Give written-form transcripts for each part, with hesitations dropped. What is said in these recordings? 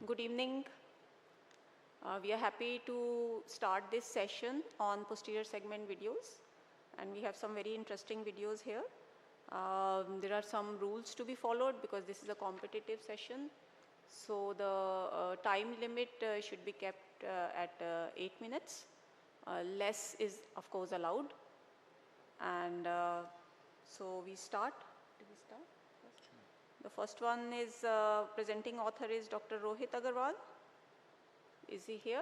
Good evening. We are happy to start this session on posterior segment videos, and we have some very interesting videos here. There are some rules to be followed because this is a competitive session. So the time limit should be kept at 8 minutes. Less is of course allowed. And so we start. Do we start? The first one is presenting author is Dr. Rohit Agarwal. Is he here?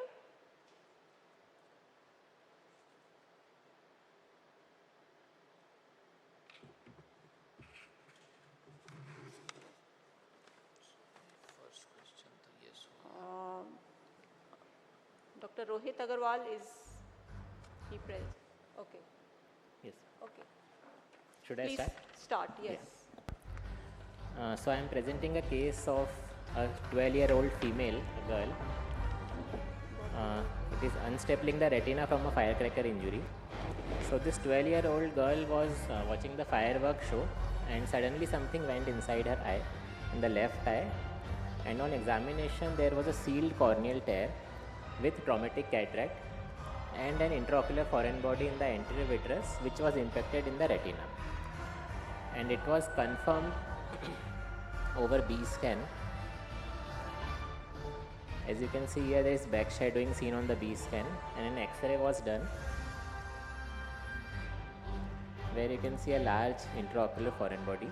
First question, yes. Dr. Rohit Agarwal, is he present? Okay. Yes. Okay. Should Please I start? Yes. So I am presenting a case of a 12-year-old female girl. It is unstapling the retina from a firecracker injury. So this 12-year-old girl was watching the fireworks show, and suddenly something went inside her eye, in the left eye, and on examination there was a sealed corneal tear with traumatic cataract and an intraocular foreign body in the anterior vitreous which was impacted in the retina. And it was confirmed over B scan. As you can see here, there is back shadowing seen on the B scan, and an X-ray was done where you can see a large intraocular foreign body.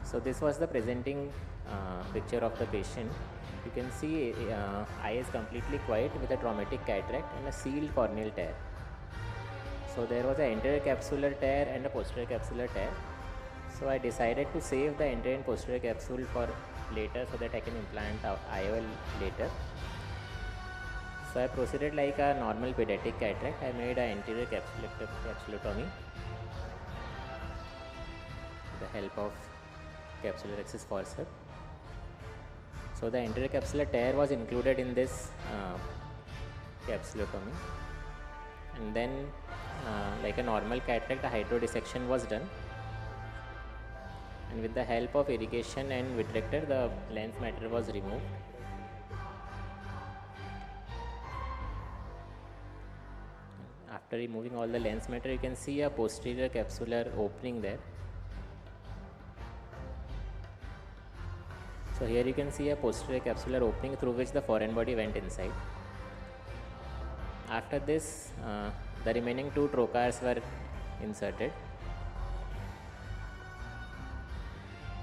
So this was the presenting picture of the patient. You can see eye is completely quiet with a traumatic cataract and a sealed corneal tear. So there was an anterior capsular tear and a posterior capsular tear. So I decided to save the anterior and posterior capsule for later so that I can implant IOL later. So I proceeded like a normal pediatric cataract. I made an anterior capsulotomy with the help of capsular access forceps. So the anterior capsular tear was included in this capsulotomy, and then like a normal cataract, a hydrodissection was done, and with the help of irrigation and vitrector the lens matter was removed. After removing all the lens matter, you can see a posterior capsular opening there. So here you can see a posterior capsular opening through which the foreign body went inside. After this, the remaining two trocars were inserted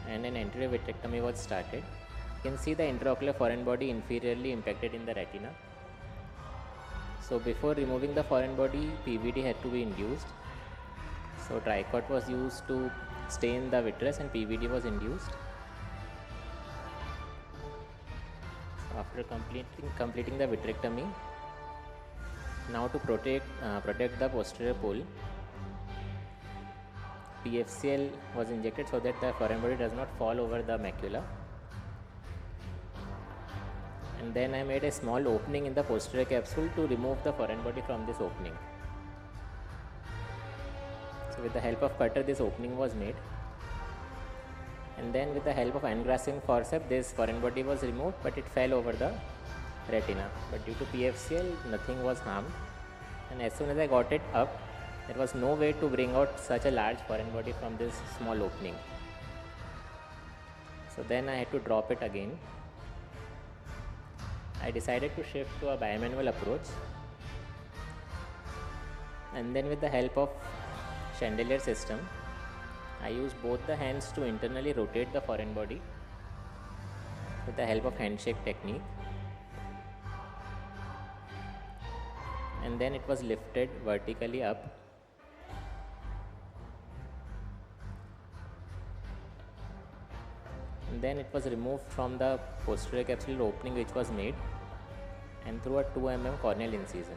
and an anterior vitrectomy was started. You can see the intraocular foreign body inferiorly impacted in the retina. So before removing the foreign body, PVD had to be induced. So tricot was used to stain the vitreous and PVD was induced. So after completing the vitrectomy, now to protect the posterior pole, PFCL was injected so that the foreign body does not fall over the macula. And then I made a small opening in the posterior capsule to remove the foreign body from this opening. So with the help of cutter, this opening was made. And then with the help of engrassing forceps, this foreign body was removed, but it fell over the retina. But due to PFCL, nothing was harmed. And as soon as I got it up, there was no way to bring out such a large foreign body from this small opening. So then I had to drop it again. I decided to shift to a bimanual approach, and then with the help of chandelier system, I used both the hands to internally rotate the foreign body with the help of handshake technique, and then it was lifted vertically up. And then it was removed from the posterior capsular opening which was made, and through a 2 mm corneal incision.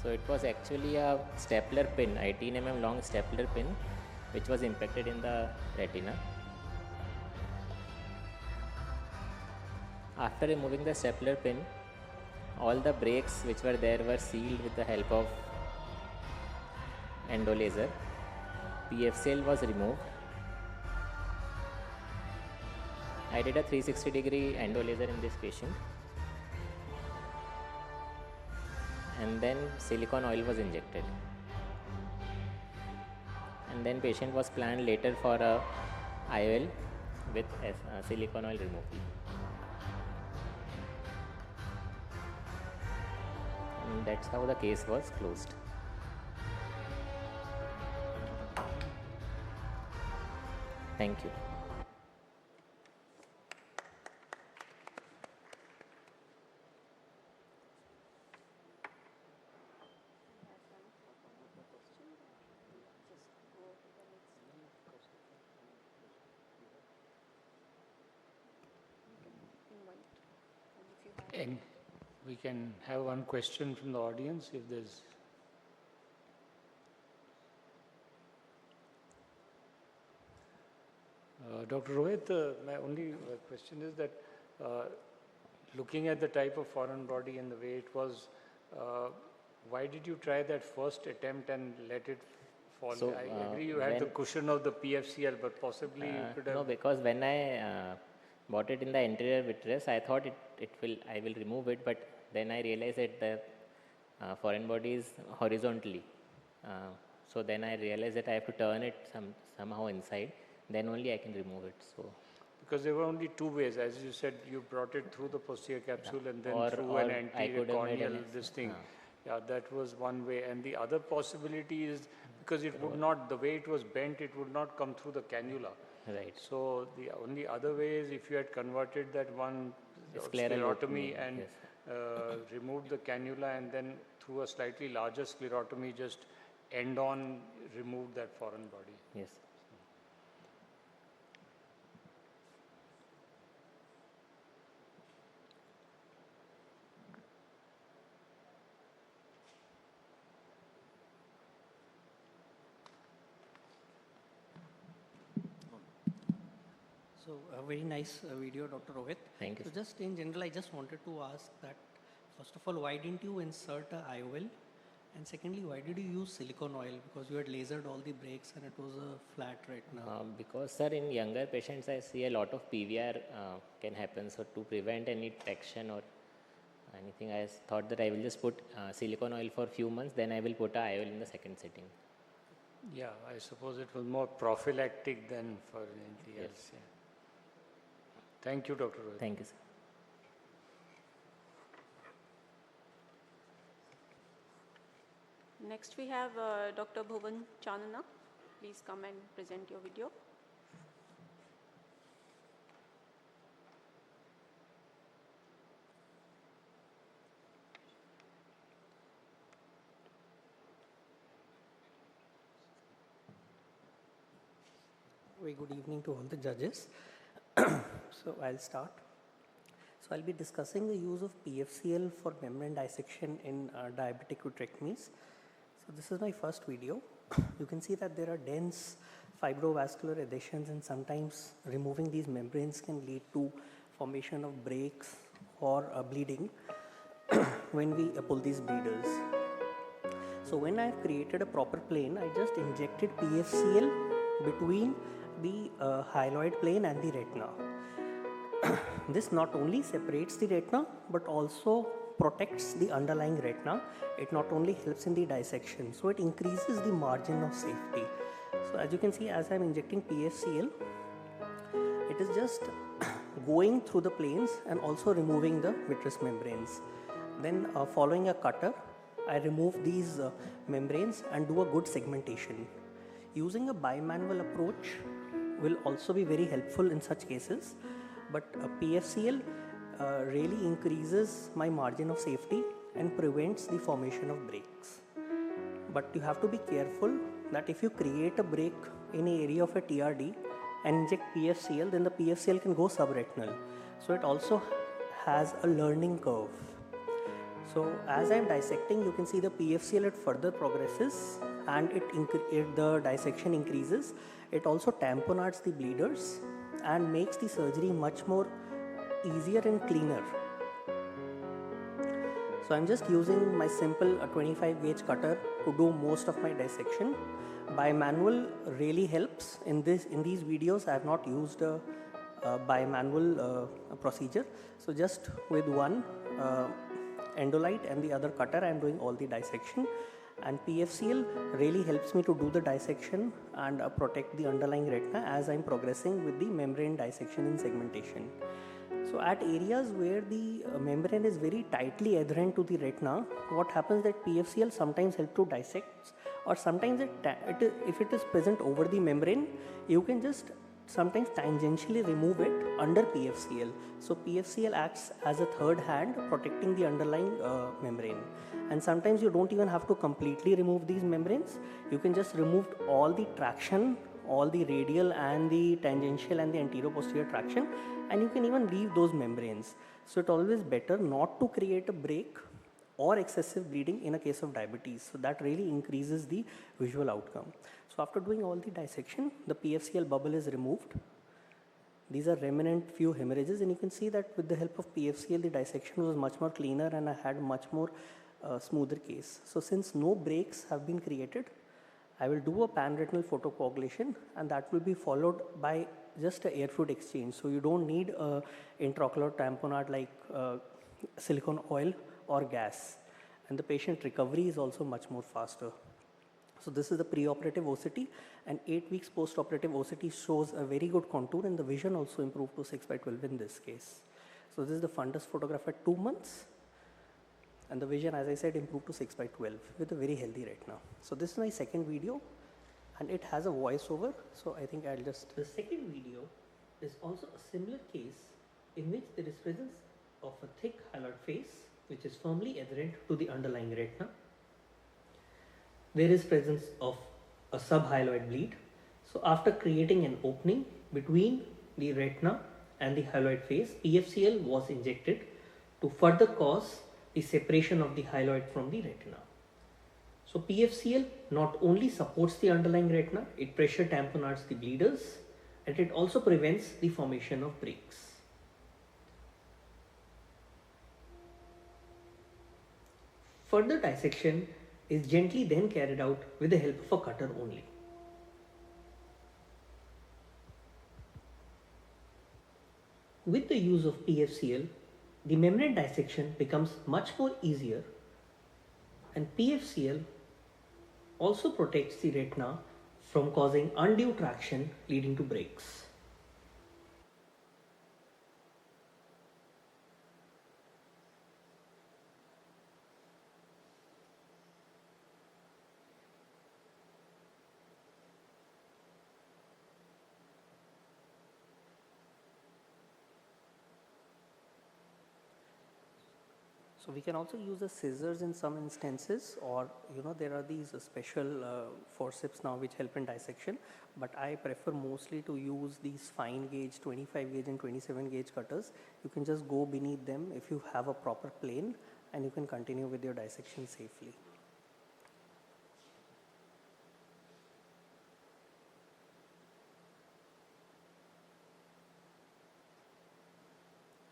So it was actually a stapler pin, 18 mm long stapler pin, which was impacted in the retina. After removing the stapler pin, all the breaks which were there were sealed with the help of endolaser. PFCL was removed, I did a 360-degree endo laser in this patient, and then silicone oil was injected, and then patient was planned later for a IOL with silicone oil removal. And that's how the case was closed. Thank you. And we can have one question from the audience if there's. Dr. Rohit, my only question is that looking at the type of foreign body and the way it was, why did you try that first attempt and let it fall? So, I agree you had the cushion of the PFCL, but possibly you could have. No, because when I bought it in the anterior vitreous, I thought I will remove it, but then I realized that the foreign body is horizontally. So then I realized that I have to turn it somehow inside, then only I can remove it. So Because there were only two ways, as you said, you brought it through the posterior capsule and then through or an I could have made anterior corneal, an this thing. Yeah, that was one way. And the other possibility is because it would not, the way it was bent, it would not come through the cannula. right. So the only other way is if you had converted that one Sclerotomy, and yes. removed the cannula and then through a slightly larger sclerotomy just end on removed that foreign body. Yes. So a very nice video, Dr. Rohit. Thank you, So sir. just in general, I just wanted to ask that, first of all, why didn't you insert a IOL? And secondly, why did you use silicone oil? Because you had lasered all the breaks and it was a flat retina. Because, sir, in younger patients, I see a lot of PVR can happen. So to prevent any traction or anything, I thought that I will just put silicone oil for a few months, then I will put a IOL in the second sitting. Yeah, I suppose it was more prophylactic than for anything Yes. else. Yeah. Thank you, Dr. Rohit. Thank you, sir. Next we have Dr. Bhuvan Chanana. Please come and present your video. Very good evening to all the judges. So I'll start. So I'll be discussing the use of PFCL for membrane dissection in diabetic vitrectomies. So this is my first video. You can see that there are dense fibrovascular adhesions, and sometimes removing these membranes can lead to formation of breaks or bleeding when we pull these bleeders. So when I've created a proper plane, I just injected PFCL between the hyaloid plane and the retina. This not only separates the retina but also protects the underlying retina. It not only helps in the dissection, so it increases the margin of safety. So as you can see, as I'm injecting PFCL, it is just going through the planes and also removing the vitreous membranes. Then following a cutter, I remove these membranes and do a good segmentation. Using a bimanual approach will also be very helpful in such cases, but PFCL really increases my margin of safety and prevents the formation of breaks. But you have to be careful that if you create a break in an area of a TRD and inject PFCL, then the PFCL can go subretinal. So it also has a learning curve. So as I am dissecting, you can see the PFCL it further progresses and the dissection increases. It also tamponades the bleeders and makes the surgery much more easier and cleaner. So I'm just using my simple 25 gauge cutter to do most of my dissection. Bimanual really helps in these videos. I have not used a by manual procedure. So just with one endolite and the other cutter, I am doing all the dissection, and PFCL really helps me to do the dissection and protect the underlying retina as I am progressing with the membrane dissection and segmentation. So at areas where the membrane is very tightly adherent to the retina, what happens that PFCL sometimes help to dissect, or sometimes if it is present over the membrane, you can just sometimes tangentially remove it under PFCL. So PFCL acts as a third hand protecting the underlying membrane. And sometimes you don't even have to completely remove these membranes. You can just remove all the traction, all the radial and the tangential and the anterior posterior traction, and you can even leave those membranes. So it's always better not to create a break or excessive bleeding in a case of diabetes. So that really increases the visual outcome. So after doing all the dissection, the PFCL bubble is removed. These are remnant few hemorrhages, and you can see that with the help of PFCL, the dissection was much more cleaner and I had much more smoother case. So since no breaks have been created, I will do a pan-retinal photocoagulation, and that will be followed by just a air fluid exchange. So you don't need a intraocular tamponade like silicone oil or gas, and the patient recovery is also much more faster. So this is the preoperative OCT, and 8 weeks post-operative OCT shows a very good contour, and the vision also improved to 6/12 in this case. So this is the fundus photograph at 2 months, and the vision, as I said, improved to 6/12 with a very healthy retina. So this is my second video, and it has a voiceover, so I think I'll just... The second video is also a similar case in which there is presence of a thick hyaloid face which is firmly adherent to the underlying retina. There is presence of a subhyaloid bleed. So after creating an opening between the retina and the hyaloid face, PFCL was injected to further cause the separation of the hyaloid from the retina. So PFCL not only supports the underlying retina, it pressure tamponades the bleeders, and it also prevents the formation of breaks. Further dissection is gently then carried out with the help of a cutter only. With the use of PFCL, the membrane dissection becomes much more easier, and PFCL also protects the retina from causing undue traction leading to breaks. So we can also use the scissors in some instances, or there are these special forceps now which help in dissection, but I prefer mostly to use these fine gauge 25 gauge and 27 gauge cutters. You can just go beneath them if you have a proper plane, and you can continue with your dissection safely.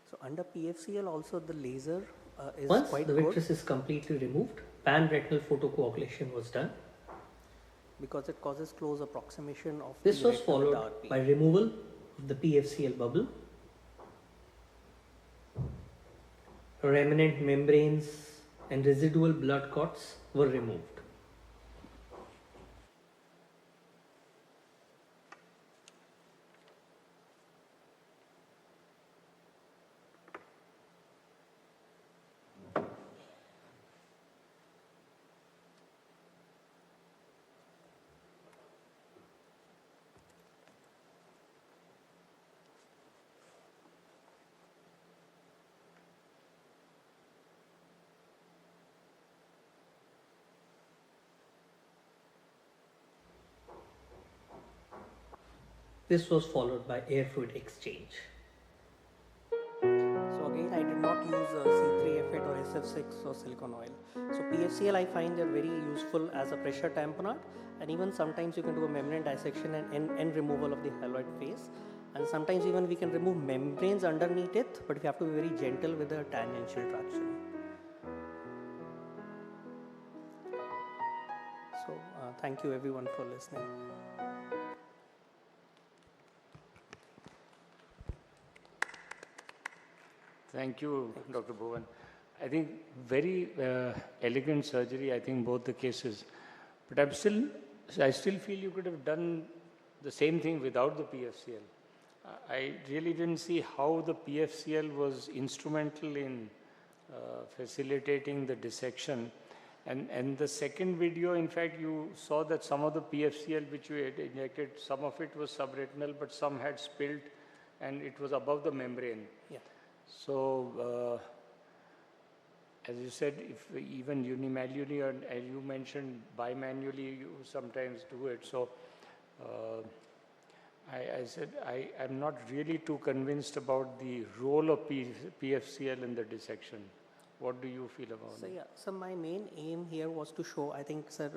So under PFCL also the laser is Once quite the good, vitreous is completely removed, pan-retinal photocoagulation was done. because it causes close approximation of This the was retina with the followed RP. by removal of the PFCL bubble. Remnant membranes and residual blood clots were removed. This was followed by air fluid exchange. So again, I did not use C3F8 or SF6 or silicone oil. So PFCL, I find they're very useful as a pressure tamponade, and even sometimes you can do a membrane dissection and removal of the hyaloid face. And sometimes even we can remove membranes underneath it, but we have to be very gentle with the tangential traction. So thank you everyone for listening. Thank you, Dr. Bhuvan. I think very elegant surgery, I think both the cases. But I still feel you could have done the same thing without the PFCL. I really didn't see how the PFCL was instrumental in facilitating the dissection. And the second video, in fact, you saw that some of the PFCL which you had injected, some of it was subretinal, but some had spilled and it was above the membrane. Yeah. So, as you said, if even unimanually, or as you mentioned, bimanually, you sometimes do it. So, I said, I'm not really too convinced about the role of PFCL in the dissection. What do you feel about So it? yeah, so my main aim here was to show, I think, sir,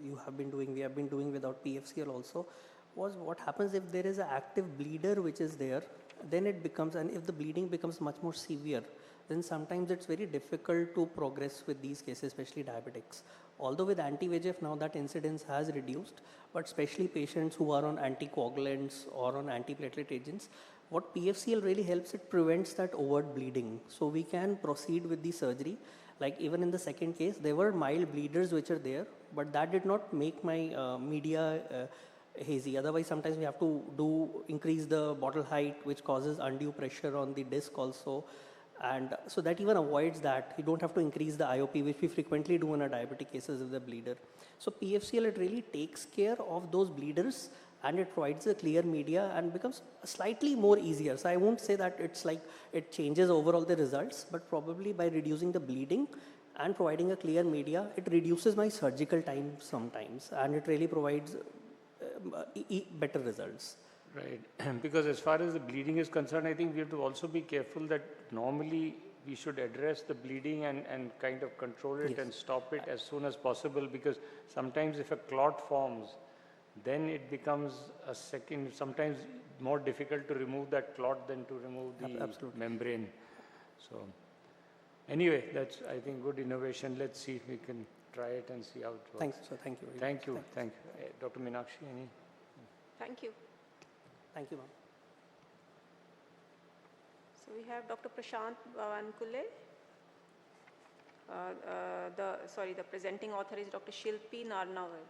we have been doing without PFCL also, was what happens if there is an active bleeder which is there, then it becomes, and if the bleeding becomes much more severe, then sometimes it's very difficult to progress with these cases, especially diabetics. Although with anti-VEGF now that incidence has reduced, but especially patients who are on anticoagulants or on antiplatelet agents, what PFCL really helps, it prevents that overt bleeding. So we can proceed with the surgery. Like even in the second case, there were mild bleeders which are there, but that did not make my media hazy. Otherwise, sometimes we have to increase the bottle height, which causes undue pressure on the disc also. And so that even avoids that. You don't have to increase the IOP, which we frequently do in our diabetic cases with the bleeder. So PFCL, it really takes care of those bleeders and it provides a clear media and becomes slightly more easier. So I won't say that it's like it changes overall the results, but probably by reducing the bleeding and providing a clear media, it reduces my surgical time sometimes and it really provides better results. Right, because as far as the bleeding is concerned, I think we have to also be careful that normally we should address the bleeding and kind of control it and stop it as soon as possible, because sometimes if a clot forms, then it becomes sometimes more difficult to remove that clot than to remove the membrane. So anyway, that's, I think, good innovation. Let's see if we can try it and see how it works. Thanks, sir. Thank you. Thank you. Thank you. Dr. Meenakshi, any? Thank you. Thank you, ma'am. So we have Dr. Prashant Bhavankule. The presenting author is Dr. Shilpi Narnavar.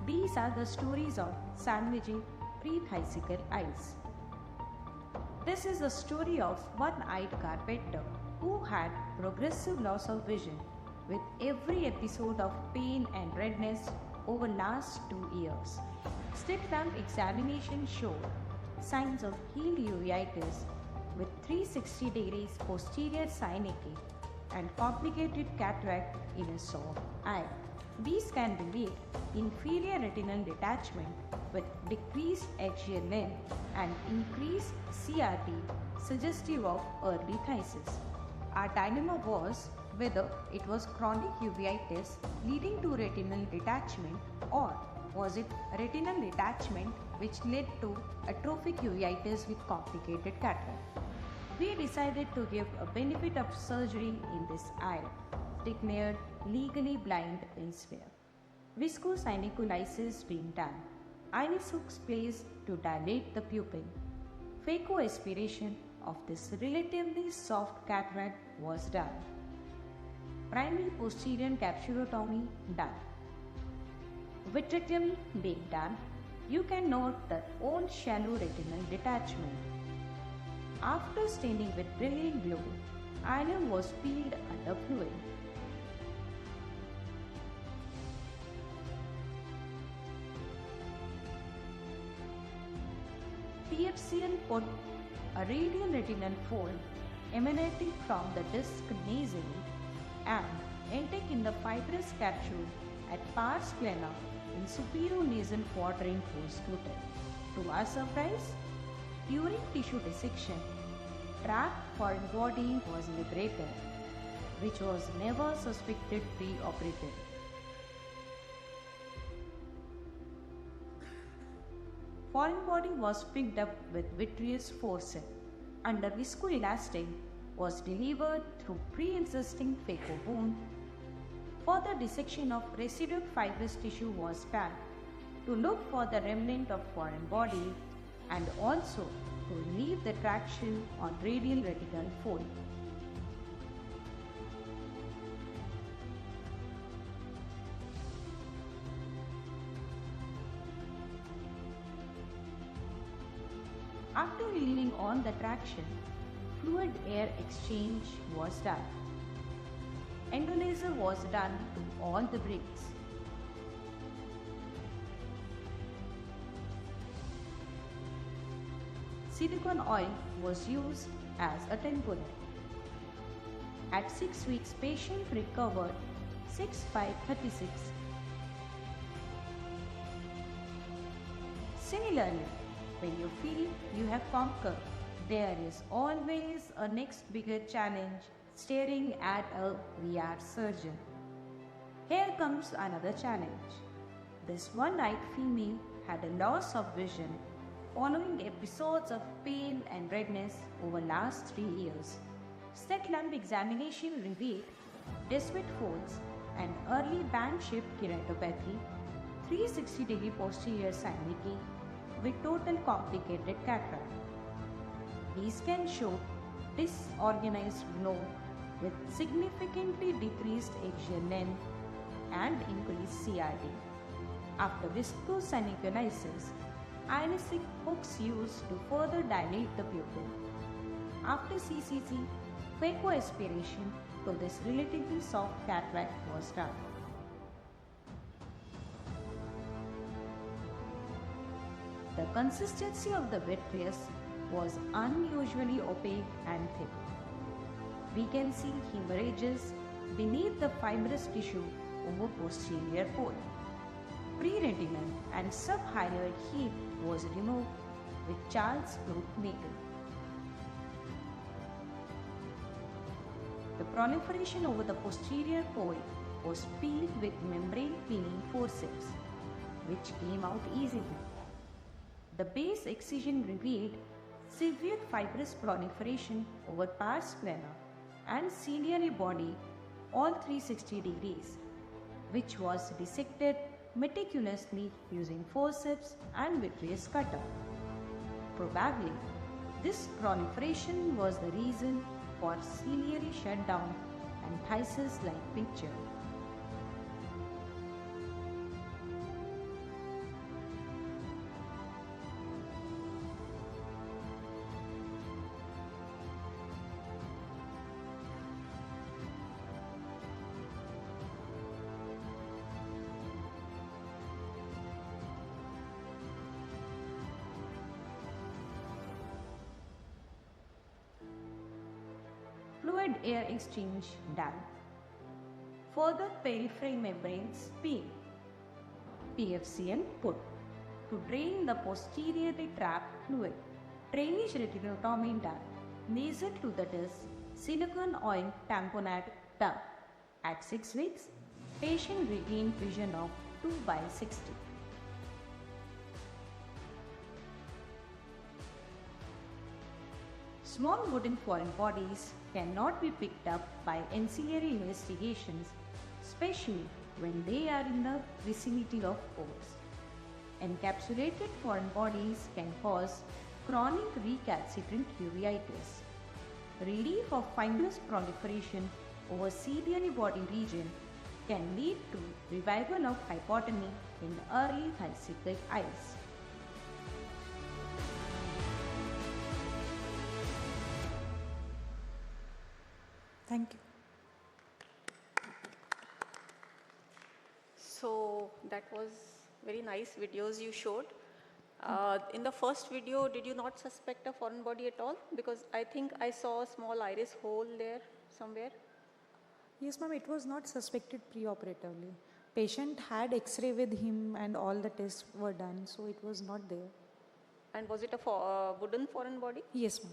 These are the stories of sandwiching pre-Thisical eyes. This is the story of one-eyed carpenter who had progressive loss of vision with every episode of pain and redness over last 2 years. Slit lamp examination showed signs of healed uveitis with 360 degrees posterior synechic and complicated cataract in a sore eye. These can relate inferior retinal detachment with decreased axial length and increased CRT suggestive of early phthisis. Our dilemma was whether it was chronic uveitis leading to retinal detachment or was it retinal detachment which led to atrophic uveitis with complicated cataract. We decided to give a benefit of surgery in this eye, declared legally blind elsewhere. Viscosyncolysis being done. Iris hooks placed to dilate the pupil. Phacoaspiration of this relatively soft cataract was done. Primary posterior capsulotomy done. Vitrectomy being done. You can note the old shallow retinal detachment. After staining with brilliant blue, ileum was peeled under fluid. PFCL put a radial retinal fold emanating from the disc nasally and intake in the fibrous capsule at pars plana in superior nasal quadrant postcotal. To our surprise, During tissue dissection, trapped foreign body was liberated, which was never suspected pre-operative. Foreign body was picked up with vitreous forceps under viscoelastic was delivered through pre-existing phaco wound. Further dissection of residual fibrous tissue was done to look for the remnant of foreign body and also to relieve the traction on radial reticle fold. After relieving all the traction, fluid air exchange was done. Endolaser was done to all the bricks. Silicone oil was used as a temporary. At 6 weeks, patient recovered 6/36. Similarly, when you feel you have conquered, there is always a next bigger challenge staring at a VR surgeon. Here comes another challenge. This one-eyed female had a loss of vision following episodes of pain and redness over last 3 years. Slit lamp examination revealed distant folds and early band-shaped keratopathy, 360-degree posterior sanity with total complicated cataract. These can show disorganized node with significantly decreased axial length and increased CRT. After viscosaniculisis, ionistic hooks used to further dilate the pupil. After CCC, phacoaspiration to this relatively soft cataract was done. The consistency of the vitreous was unusually opaque and thick. We can see hemorrhages beneath the fibrous tissue over posterior pole. Pre-retinal and subhyaloid heat was removed with Charles Cloot needle. The proliferation over the posterior pole was peeled with membrane peeling forceps, which came out easily. The base excision revealed severe fibrous proliferation over pars plana and ciliary body, all 360 degrees, which was dissected meticulously using forceps and vitreous cutter. Probably, this proliferation was the reason for ciliary shutdown and phthisis-like picture. Fluid air exchange done. Further peripheral membranes peeled. PFCL put to drain the posteriorly trapped fluid. Drainage retinotomy done. Nasal to the disc, silicone oil tamponade done. At 6 weeks, patient regained vision of 2/60. Small wooden foreign bodies cannot be picked up by ancillary investigations, especially when they are in the vicinity of pores. Encapsulated foreign bodies can cause chronic recalcitrant uveitis. Relief of fibrous proliferation over ciliary body region can lead to revival of hypotony in early phthitic eyes. Thank you. So that was very nice videos you showed. In the first video, did you not suspect a foreign body at all? Because I think I saw a small iris hole there somewhere. Yes, ma'am, it was not suspected preoperatively. Patient had X-ray with him and all the tests were done, so it was not there. And was it a wooden foreign body? Yes, ma'am.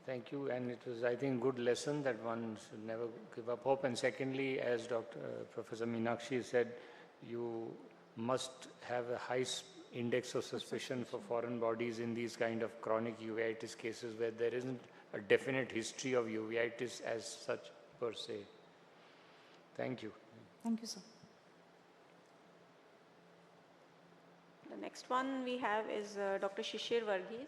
Thank you, and it was, I think, good lesson that one should never give up hope. And secondly, as Professor Meenakshi said, you must have a high index of suspicion for foreign bodies in these kind of chronic uveitis cases where there isn't a definite history of uveitis as such per se. Thank you. Thank you, sir. The next one we have is Dr. Shishir Varghese.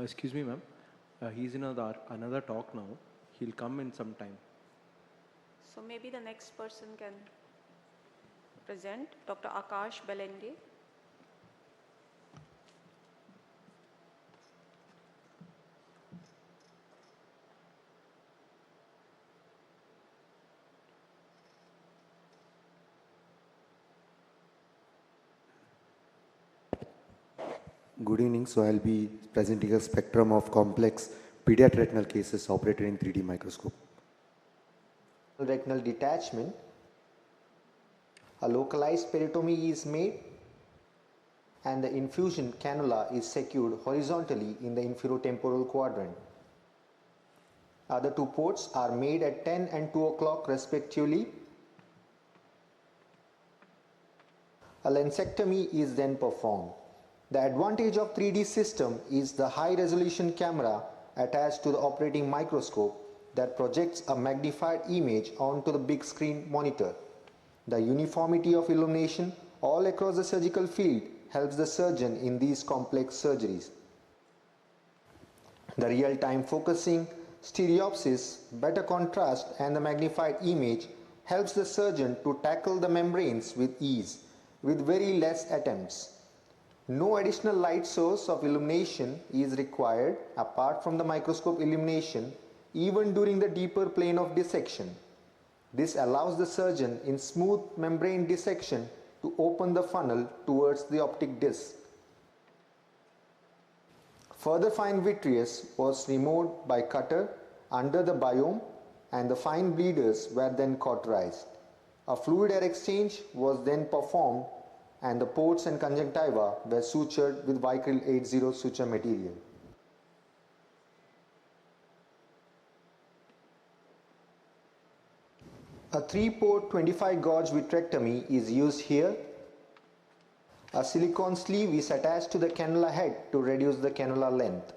Excuse me, ma'am. He's in another talk now. He'll come in some time. So maybe the next person can present, Dr. Akash Belenge. Good evening. So I'll be presenting a spectrum of complex pediatric retinal cases operated in 3D microscope. Retinal detachment. A localized peritomy is made and the infusion cannula is secured horizontally in the inferotemporal quadrant. Other two ports are made at 10 and 2 o'clock respectively. A lensectomy is then performed. The advantage of 3D system is the high resolution camera attached to the operating microscope that projects a magnified image onto the big screen monitor. The uniformity of illumination all across the surgical field helps the surgeon in these complex surgeries. The real-time focusing, stereopsis, better contrast and the magnified image helps the surgeon to tackle the membranes with ease, with very less attempts. No additional light source of illumination is required apart from the microscope illumination even during the deeper plane of dissection. This allows the surgeon in smooth membrane dissection to open the funnel towards the optic disc. Further fine vitreous was removed by cutter under the biome and the fine bleeders were then cauterized. A fluid air exchange was then performed and the ports and conjunctiva were sutured with Vicryl 80 suture material. A 3-port 25 gauge vitrectomy is used here. A silicone sleeve is attached to the cannula head to reduce the cannula length.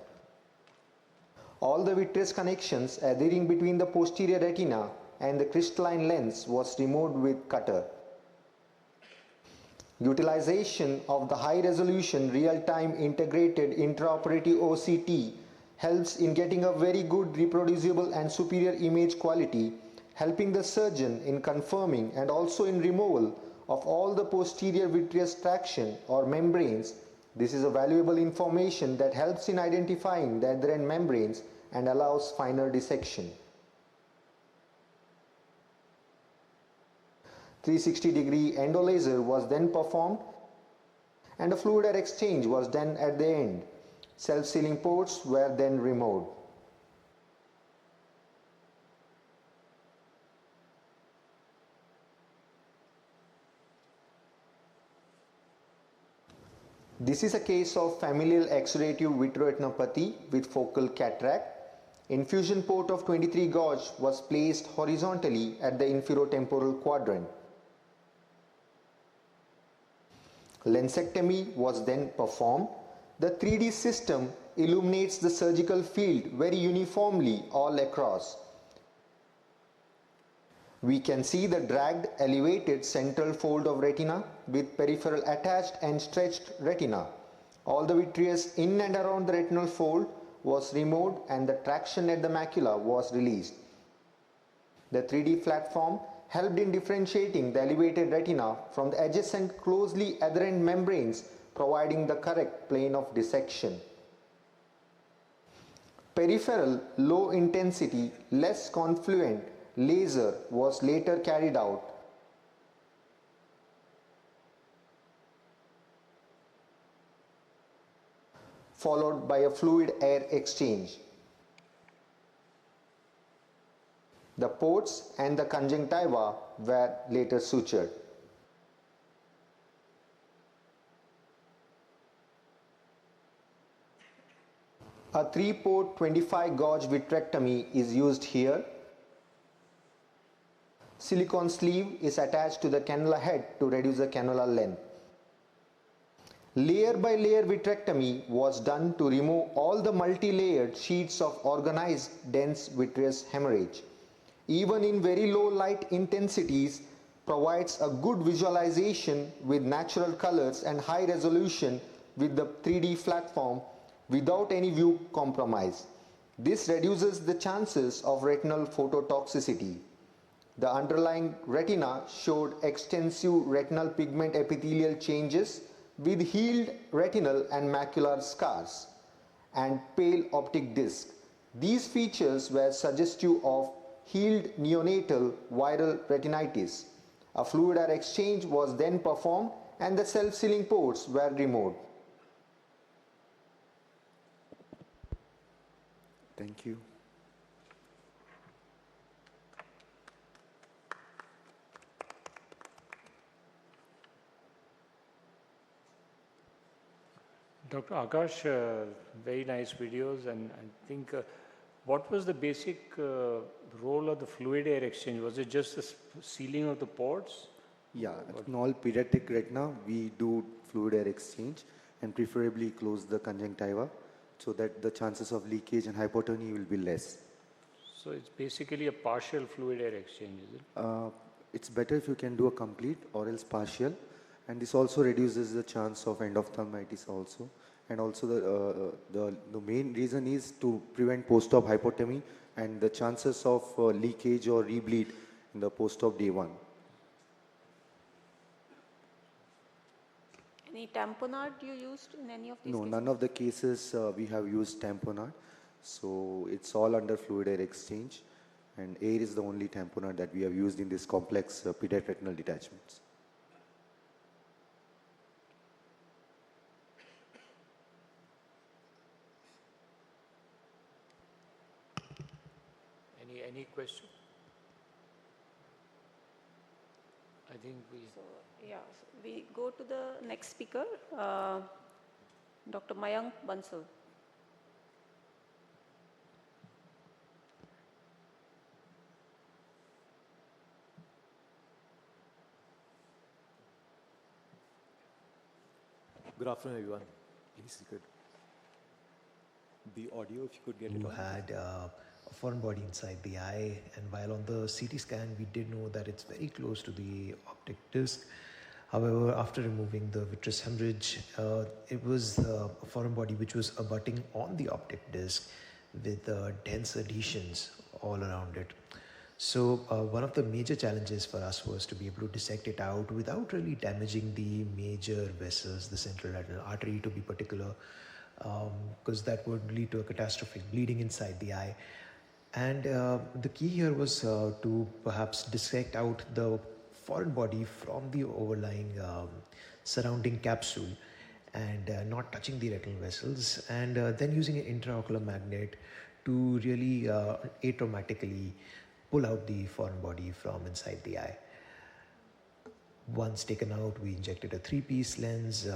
All the vitreous connections adhering between the posterior retina and the crystalline lens was removed with cutter. Utilization of the high-resolution real-time integrated intraoperative OCT helps in getting a very good reproducible and superior image quality, helping the surgeon in confirming and also in removal of all the posterior vitreous traction or membranes. This is a valuable information that helps in identifying the adherent membranes and allows finer dissection. 360-degree endolaser was then performed and a fluid air exchange was done at the end. Self-sealing ports were then removed. This is a case of familial exudative vitreoretinopathy with focal cataract. Infusion port of 23 gauge was placed horizontally at the inferotemporal quadrant. Lensectomy was then performed. The 3D system illuminates the surgical field very uniformly all across. We can see the dragged elevated central fold of retina with peripheral attached and stretched retina. All the vitreous in and around the retinal fold was removed and the traction at the macula was released. The 3D platform helped in differentiating the elevated retina from the adjacent closely adherent membranes, providing the correct plane of dissection. Peripheral, low intensity, less confluent laser was later carried out, followed by a fluid air exchange. The ports and the conjunctiva were later sutured. A 3-port 25-gauge vitrectomy is used here. Silicone sleeve is attached to the cannula head to reduce the cannula length. Layer by layer vitrectomy was done to remove all the multi-layered sheets of organized dense vitreous hemorrhage. Even in very low light intensities, provides a good visualization with natural colors and high resolution with the 3D platform without any view compromise. This reduces the chances of retinal phototoxicity. The underlying retina showed extensive retinal pigment epithelial changes with healed retinal and macular scars and pale optic disc. These features were suggestive of healed neonatal viral retinitis. A fluid air exchange was then performed and the self-sealing ports were removed. Thank you. Dr. Akash, very nice videos, and I think what was the basic role of the fluid air exchange? Was it just the sealing of the ports? Yeah, in all pediatric retina, we do fluid air exchange and preferably close the conjunctiva so that the chances of leakage and hypotony will be less. So it's basically a partial fluid air exchange, is it? It's better if you can do a complete or else partial, and this also reduces the chance of endophthalmitis also. And also the main reason is to prevent post-op hypotomy and the chances of leakage or rebleed in the post-op day 1. Any tamponade you used in any of these No, cases? none of the cases we have used tamponade. So it's all under fluid air exchange, and air is the only tamponade that we have used in this complex pediatric retinal detachments. Any question? I think we... So, yeah, so we go to the next speaker, Dr. Mayank Bansal. Good afternoon, everyone. Please, you could. The audio, if you could get it on. Had a foreign body inside the eye, and while on the CT scan, we did know that it's very close to the optic disc. However, after removing the vitreous hemorrhage, it was a foreign body which was abutting on the optic disc with dense adhesions all around it. So one of the major challenges for us was to be able to dissect it out without really damaging the major vessels, the central retinal artery to be particular, because that would lead to a catastrophic bleeding inside the eye. And the key here was to perhaps dissect out the foreign body from the overlying surrounding capsule and not touching the retinal vessels, and then using an intraocular magnet to really atraumatically pull out the foreign body from inside the eye. Once taken out, we injected a 3-piece lens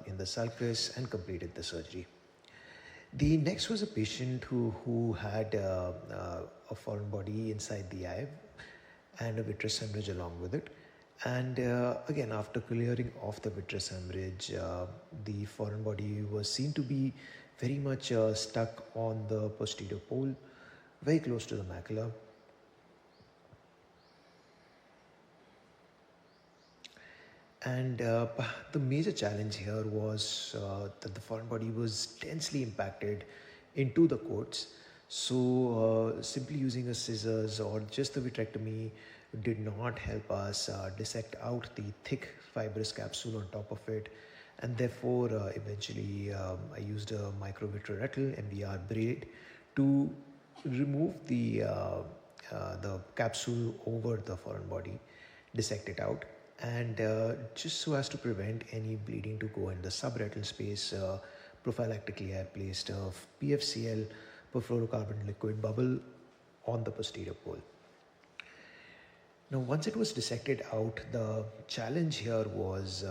in the sulcus and completed the surgery. The next was a patient who had a foreign body inside the eye and a vitreous hemorrhage along with it. And again, after clearing off the vitreous hemorrhage, the foreign body was seen to be very much stuck on the posterior pole, very close to the macula. And the major challenge here was that the foreign body was densely impacted into the coats. So simply using a scissors or just the vitrectomy did not help us dissect out the thick fibrous capsule on top of it. And therefore, eventually I used a microvitreoretinal MVR braid to remove the the capsule over the foreign body, dissect it out, and just so as to prevent any bleeding to go in the subretinal space, prophylactically I placed a PFCL, perfluorocarbon liquid bubble, on the posterior pole. Now, once it was dissected out, the challenge here was,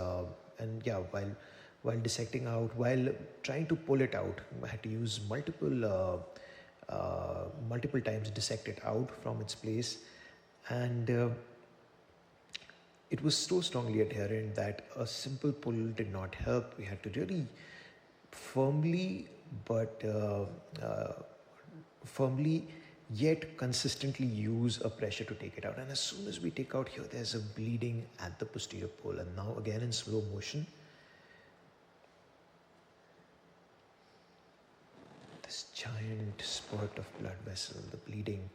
while dissecting out, while trying to pull it out, I had to use multiple times dissect it out from its place, and it was so strongly adherent that a simple pull did not help. We had to really firmly yet consistently use a pressure to take it out. And as soon as we take out here, there's a bleeding at the posterior pole. And now again in slow motion, this giant spurt of blood vessel, the bleeding,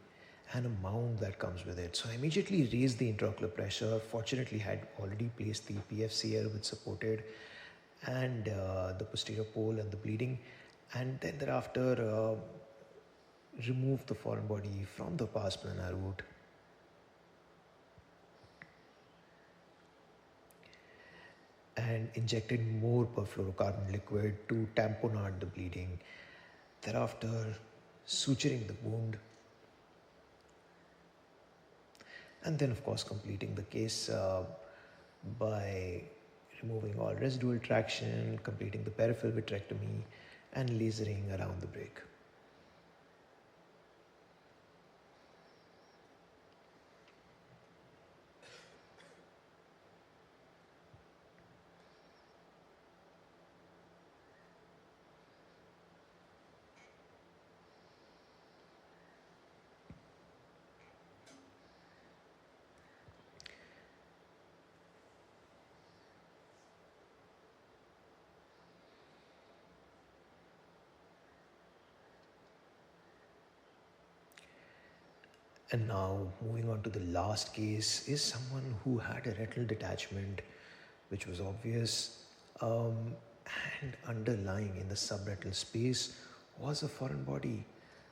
and a mound that comes with it. So I immediately raised the intraocular pressure. Fortunately, had already placed the PFCL, which supported, and the posterior pole and the bleeding. And then thereafter, removed the foreign body from the pars plana route. And injected more perfluorocarbon liquid to tamponade the bleeding. Thereafter, suturing the wound. And then, of course, completing the case by removing all residual traction, completing the peripheral vitrectomy, and lasering around the break. And now, moving on to the last case, is someone who had a retinal detachment, which was obvious, and underlying in the subretinal space was a foreign body.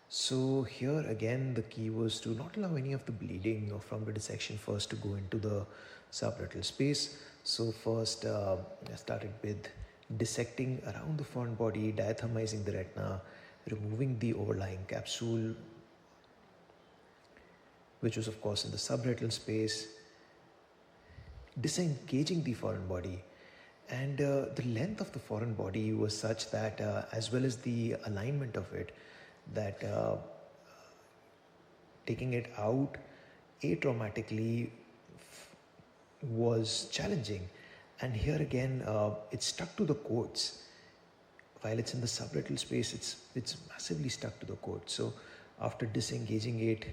So here again, the key was to not allow any of the bleeding from the dissection first to go into the subretinal space. So first, I started with dissecting around the foreign body, diathermizing the retina, removing the overlying capsule, which was of course in the subretinal space, disengaging the foreign body. And the length of the foreign body was such that, as well as the alignment of it, that taking it out atraumatically was challenging. And here again, it's stuck to the coats. While it's in the subretinal space, it's massively stuck to the coat. So after disengaging it,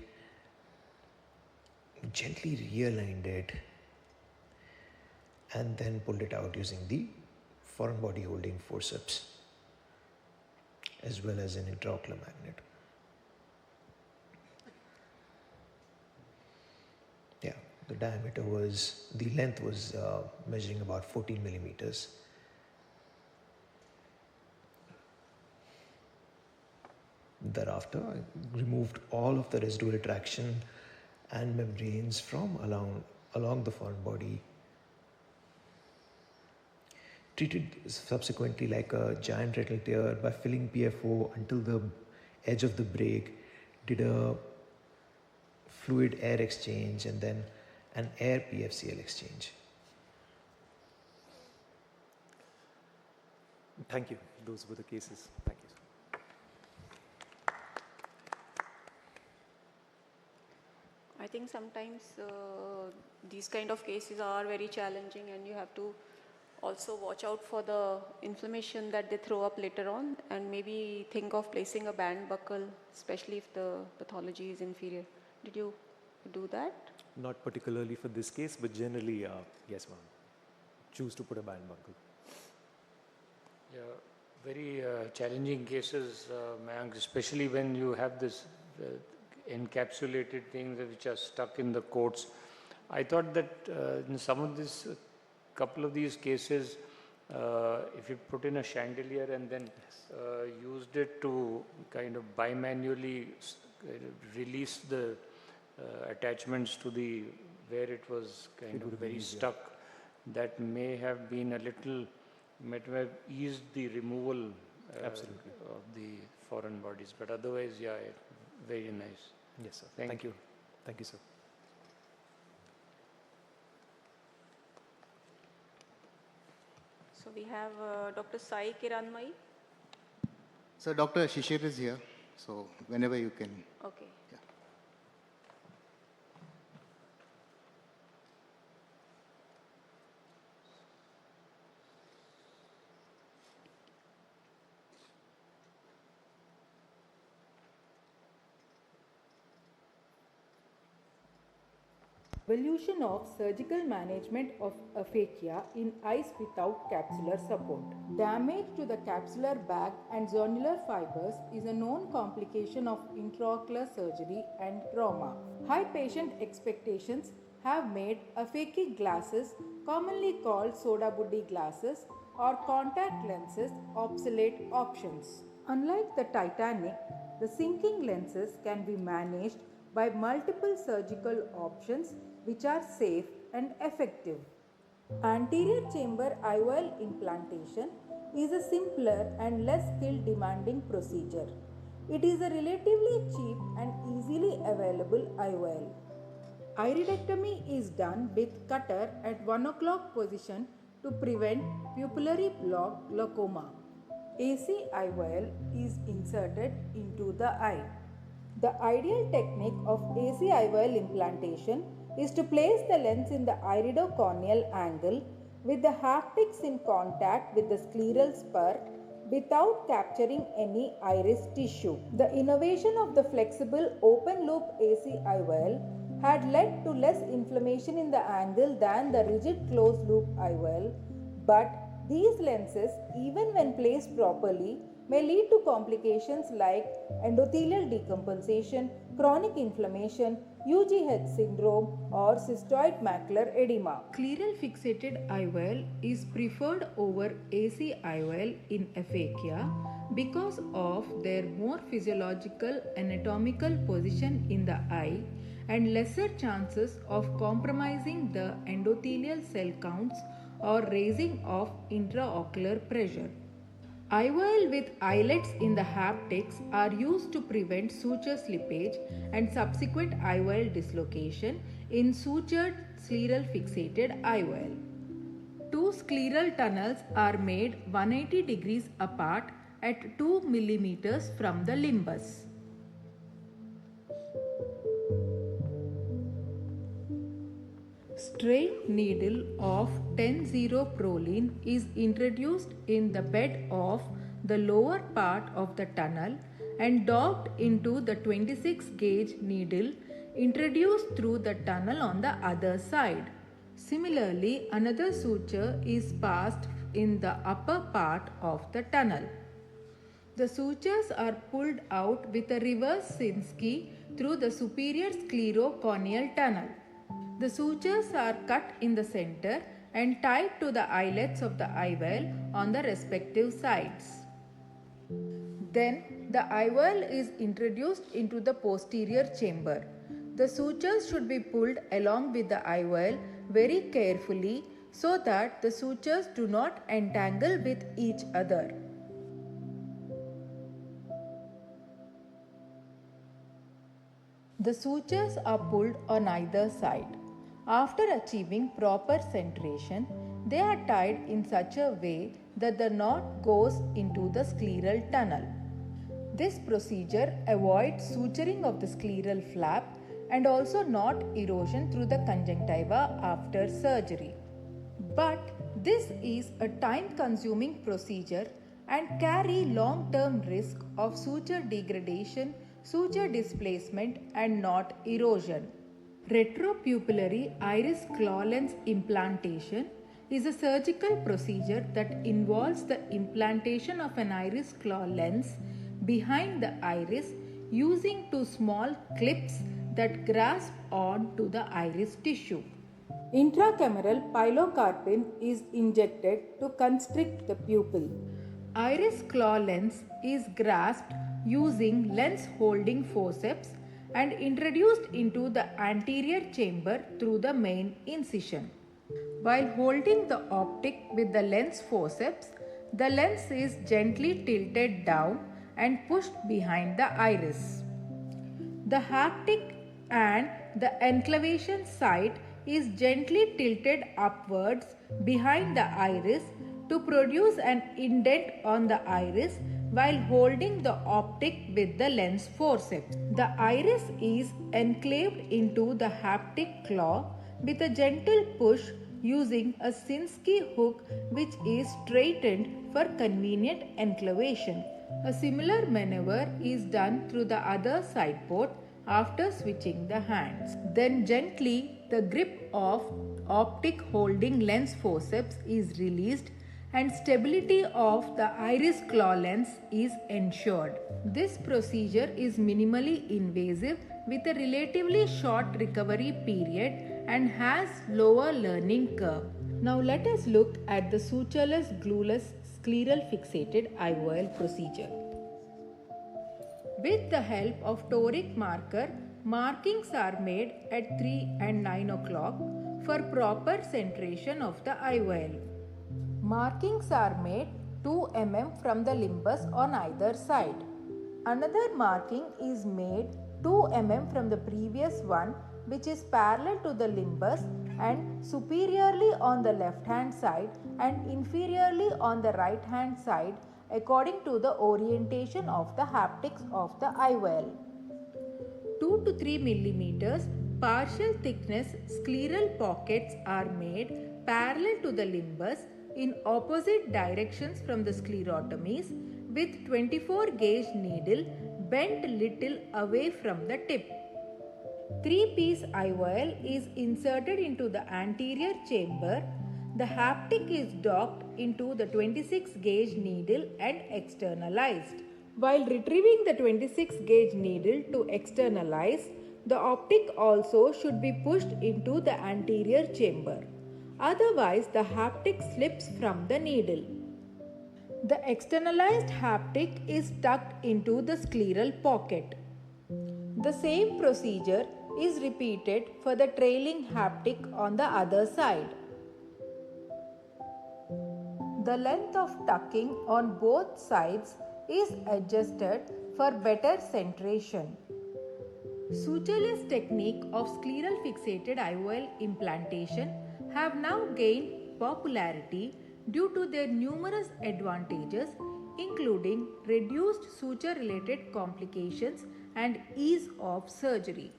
gently realigned it, and then pulled it out using the foreign body holding forceps as well as an intraocular magnet. Yeah, the length was measuring about 14 millimeters. Thereafter, I removed all of the residual traction and membranes from along the foreign body. Treated subsequently like a giant retinal tear by filling PFO until the edge of the break, did a fluid air exchange and then an air PFCL exchange. Thank you. Those were the cases. Thank you. I think sometimes these kind of cases are very challenging, and you have to also watch out for the inflammation that they throw up later on, and maybe think of placing a band buckle, especially if the pathology is inferior. Did you do that? Not particularly for this case, but generally, yes, ma'am. Choose to put a band buckle. Yeah, very challenging cases, Mayank, especially when you have this encapsulated things which are stuck in the coats. I thought that in some of this, couple of these cases, if you put in a chandelier and then used it to kind of bimanually release the attachments to the where it was kind of very stuck, that may have been a little, might have eased the removal Absolutely. of the foreign bodies. But otherwise, yeah, very nice. Yes, sir. Thank you. Thank you, sir. So we have Dr. Sai Kiranmai. So Dr. Shishir is here, so whenever you can. Okay. Yeah. Evolution of surgical management of aphakia in eyes without capsular support. Damage to the capsular bag and zonular fibers is a known complication of intraocular surgery and trauma. High patient expectations have made aphakic glasses, commonly called soda buddy glasses or contact lenses, obsolete options. Unlike the Titanic, the sinking lenses can be managed by multiple surgical options which are safe and effective. Anterior chamber IOL implantation is a simpler and less skill demanding procedure. It is a relatively cheap and easily available IOL. Iridectomy is done with cutter at 1 o'clock position to prevent pupillary block glaucoma. AC IOL is inserted into the eye. The ideal technique of AC IOL implantation is to place the lens in the iridocorneal angle with the haptics in contact with the scleral spur without capturing any iris tissue. The innovation of the flexible open loop AC IOL had led to less inflammation in the angle than the rigid closed loop IOL, but these lenses, even when placed properly, may lead to complications like endothelial decompensation, chronic inflammation, UGH syndrome, or cystoid macular edema. Scleral fixated IOL is preferred over AC IOL in aphakia because of their more physiological anatomical position in the eye and lesser chances of compromising the endothelial cell counts or raising of intraocular pressure. IOL with eyelets in the haptics are used to prevent suture slippage and subsequent IOL dislocation in sutured scleral fixated IOL. Two scleral tunnels are made 180 degrees apart at 2 mm from the limbus. Straight needle of 10-0-proline is introduced in the bed of the lower part of the tunnel and docked into the 26-gauge needle introduced through the tunnel on the other side. Similarly, another suture is passed in the upper part of the tunnel. The sutures are pulled out with a reverse Sinski through the superior sclerocorneal tunnel. The sutures are cut in the center and tied to the eyelets of the IOL on the respective sides. Then the IOL is introduced into the posterior chamber. The sutures should be pulled along with the IOL very carefully so that the sutures do not entangle with each other. The sutures are pulled on either side. After achieving proper centration, they are tied in such a way that the knot goes into the scleral tunnel. This procedure avoids suturing of the scleral flap and also knot erosion through the conjunctiva after surgery. But this is a time-consuming procedure and carry long-term risk of suture degradation, suture displacement and knot erosion. Retropupillary iris claw lens implantation is a surgical procedure that involves the implantation of an iris claw lens behind the iris using two small clips that grasp on to the iris tissue. Intracameral pilocarpine is injected to constrict the pupil. Iris claw lens is grasped using lens holding forceps and introduced into the anterior chamber through the main incision. While holding the optic with the lens forceps, the lens is gently tilted down and pushed behind the iris. The haptic and the enclavation site is gently tilted upwards behind the iris to produce an indent on the iris while holding the optic with the lens forceps. The iris is enclaved into the haptic claw with a gentle push using a Sinskey hook which is straightened for convenient enclavation. A similar maneuver is done through the other side port after switching the hands. Then gently the grip of optic holding lens forceps is released and stability of the iris claw lens is ensured. This procedure is minimally invasive with a relatively short recovery period and has lower learning curve. Now let us look at the sutureless glueless scleral fixated IOL procedure. With the help of toric marker, markings are made at 3 and 9 o'clock for proper centration of the IOL. Markings are made 2 mm from the limbus on either side. Another marking is made 2 mm from the previous one, which is parallel to the limbus and superiorly on the left hand side and inferiorly on the right hand side according to the orientation of the haptics of the IOL. 2 to 3 millimeters partial thickness scleral pockets are made parallel to the limbus in opposite directions from the sclerotomies with 24 gauge needle bent little away from the tip. 3-piece IOL is inserted into the anterior chamber. The haptic is docked into the 26 gauge needle and externalized. While retrieving the 26 gauge needle to externalize, the optic also should be pushed into the anterior chamber. Otherwise, the haptic slips from the needle. The externalized haptic is tucked into the scleral pocket. The same procedure is repeated for the trailing haptic on the other side. The length of tucking on both sides is adjusted for better centration. Sutureless technique of scleral fixated IOL implantation have now gained popularity due to their numerous advantages, including reduced suture-related complications and ease of surgery.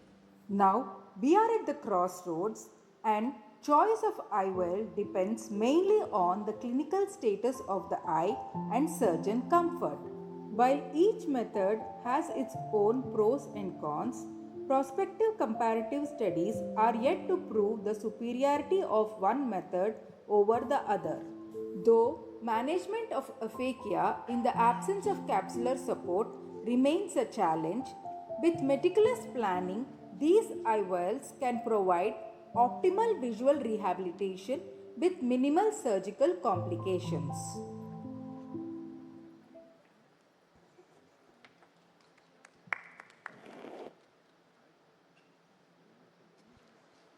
Now, we are at the crossroads and choice of IOL depends mainly on the clinical status of the eye and surgeon comfort. While each method has its own pros and cons, prospective comparative studies are yet to prove the superiority of one method over the other. Though management of aphakia in the absence of capsular support remains a challenge, with meticulous planning, these IOLs can provide optimal visual rehabilitation with minimal surgical complications.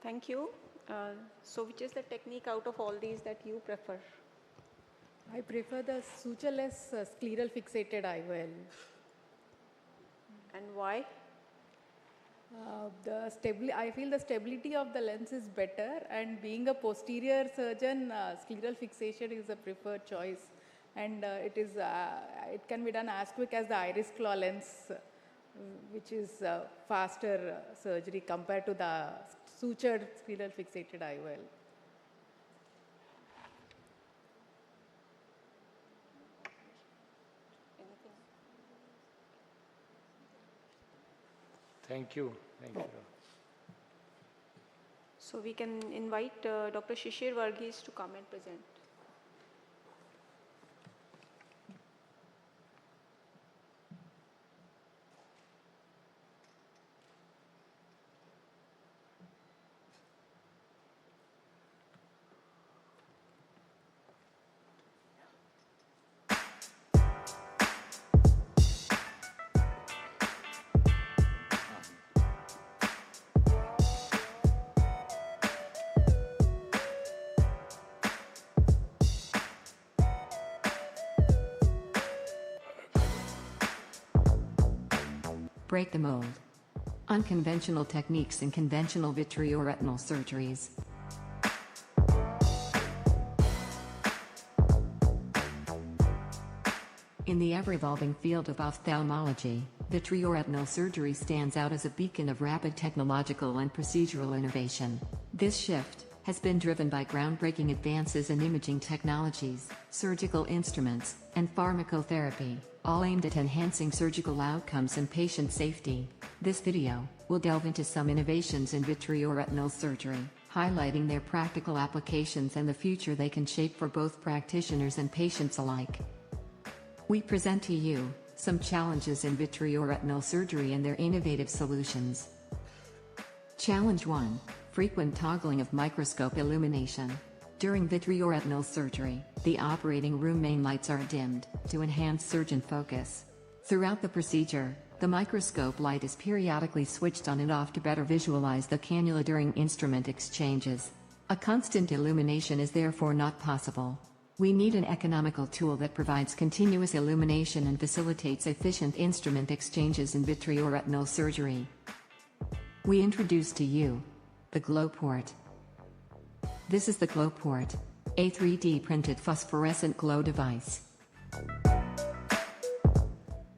Thank you. So which is the technique out of all these that you prefer? I prefer the sutureless scleral fixated IOL. And why? I feel the stability of the lens is better, and being a posterior surgeon, scleral fixation is a preferred choice, and it can be done as quick as the iris claw lens, which is faster surgery compared to the sutured scleral fixated IOL. Thank you. Thank you. So we can invite Dr. Shishir Varghese to come and present. break the mold. Unconventional techniques in conventional vitreoretinal surgeries. In the ever-evolving field of ophthalmology, vitreoretinal surgery stands out as a beacon of rapid technological and procedural innovation. This shift has been driven by groundbreaking advances in imaging technologies, surgical instruments, and pharmacotherapy, all aimed at enhancing surgical outcomes and patient safety. This video will delve into some innovations in vitreoretinal surgery, highlighting their practical applications and the future they can shape for both practitioners and patients alike. We present to you some challenges in vitreoretinal surgery and their innovative solutions. Challenge 1. Frequent toggling of microscope illumination. During vitreoretinal surgery, the operating room main lights are dimmed to enhance surgeon focus. Throughout the procedure, the microscope light is periodically switched on and off to better visualize the cannula during instrument exchanges. A constant illumination is therefore not possible. We need an economical tool that provides continuous illumination and facilitates efficient instrument exchanges in vitreoretinal surgery. We introduce to you the GlowPort. This is the GlowPort, a 3D printed phosphorescent glow device.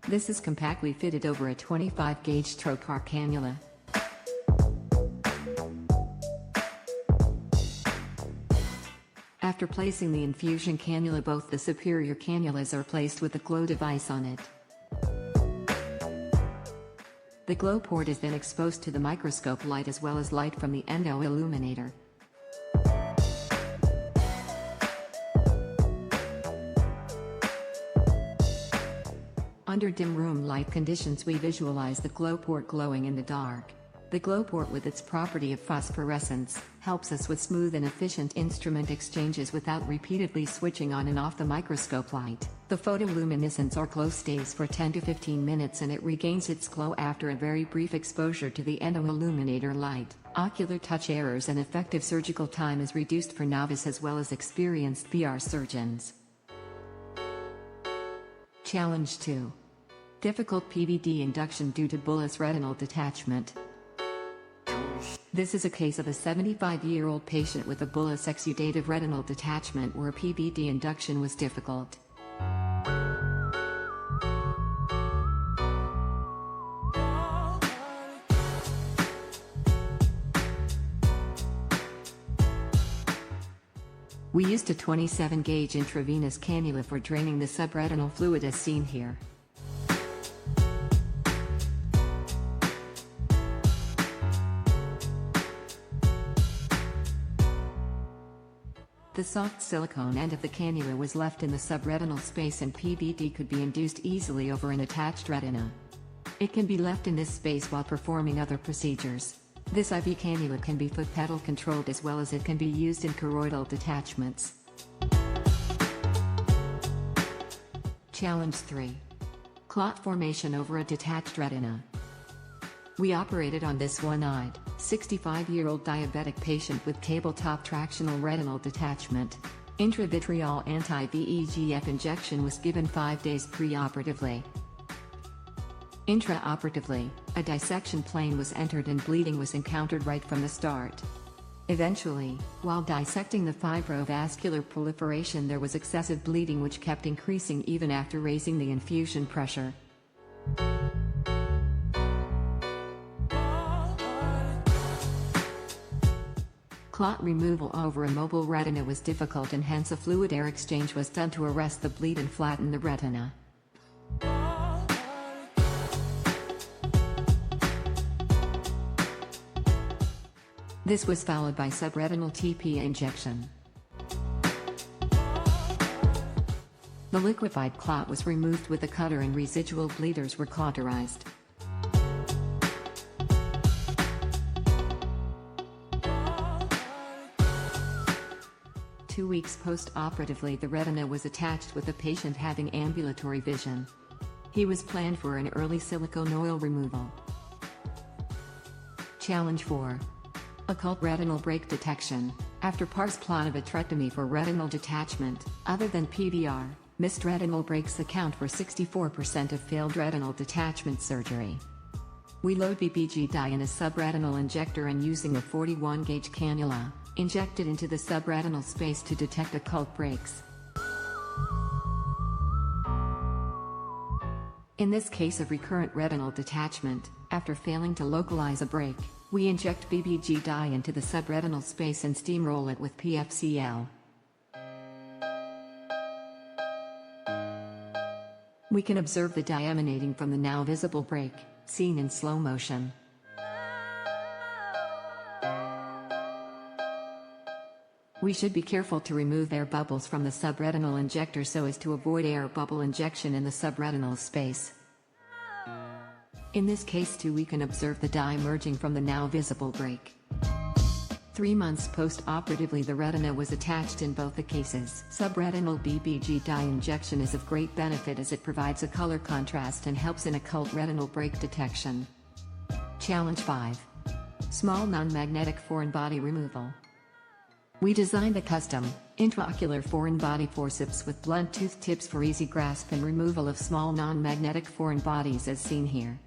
This is compactly fitted over a 25-gauge trocar cannula. After placing the infusion cannula, both the superior cannulas are placed with the glow device on it. The GlowPort is then exposed to the microscope light as well as light from the endo illuminator. Under dim room light conditions, we visualize the GlowPort glowing in the dark. The GlowPort, with its property of phosphorescence, helps us with smooth and efficient instrument exchanges without repeatedly switching on and off the microscope light. The photoluminescence or glow stays for 10 to 15 minutes and it regains its glow after a very brief exposure to the endo illuminator light. Ocular touch errors and effective surgical time is reduced for novice as well as experienced VR surgeons. Challenge 2. Difficult PVD induction due to bullous retinal detachment. This is a case of a 75-year-old patient with a bullous exudative retinal detachment where PVD induction was difficult. We used a 27-gauge intravenous cannula for draining the subretinal fluid as seen here. The soft silicone end of the cannula was left in the subretinal space and PVD could be induced easily over an attached retina. It can be left in this space while performing other procedures. This IV cannula can be foot pedal controlled as well as it can be used in choroidal detachments. Challenge 3. Clot formation over a detached retina. We operated on this one-eyed, 65-year-old diabetic patient with tabletop tractional retinal detachment. Intravitreal anti-VEGF injection was given 5 days pre-operatively. Intraoperatively, a dissection plane was entered and bleeding was encountered right from the start. Eventually, while dissecting the fibrovascular proliferation, there was excessive bleeding which kept increasing even after raising the infusion pressure. Clot removal over a mobile retina was difficult and hence a fluid air exchange was done to arrest the bleed and flatten the retina. This was followed by subretinal TP injection. The liquefied clot was removed with a cutter and residual bleeders were cauterized. Two weeks post-operatively, the retina was attached with the patient having ambulatory vision. He was planned for an early silicone oil removal. Challenge 4. Occult retinal break detection. After pars plana vitrectomy for retinal detachment, other than PVR, missed retinal breaks account for 64% of failed retinal detachment surgery. We load BBG dye in a subretinal injector and using a 41 gauge cannula, inject it into the subretinal space to detect occult breaks. In this case of recurrent retinal detachment, after failing to localize a break, we inject BBG dye into the subretinal space and steamroll it with PFCL. We can observe the dye emanating from the now visible break, seen in slow motion. We should be careful to remove air bubbles from the subretinal injector so as to avoid air bubble injection in the subretinal space. In this case too we can observe the dye emerging from the now visible break. 3 months post-operatively the retina was attached in both the cases. Subretinal BBG dye injection is of great benefit as it provides a color contrast and helps in occult retinal break detection. Challenge 5. Small non-magnetic foreign body removal. We designed a custom, intraocular foreign body forceps with blunt tooth tips for easy grasp and removal of small non-magnetic foreign bodies as seen here.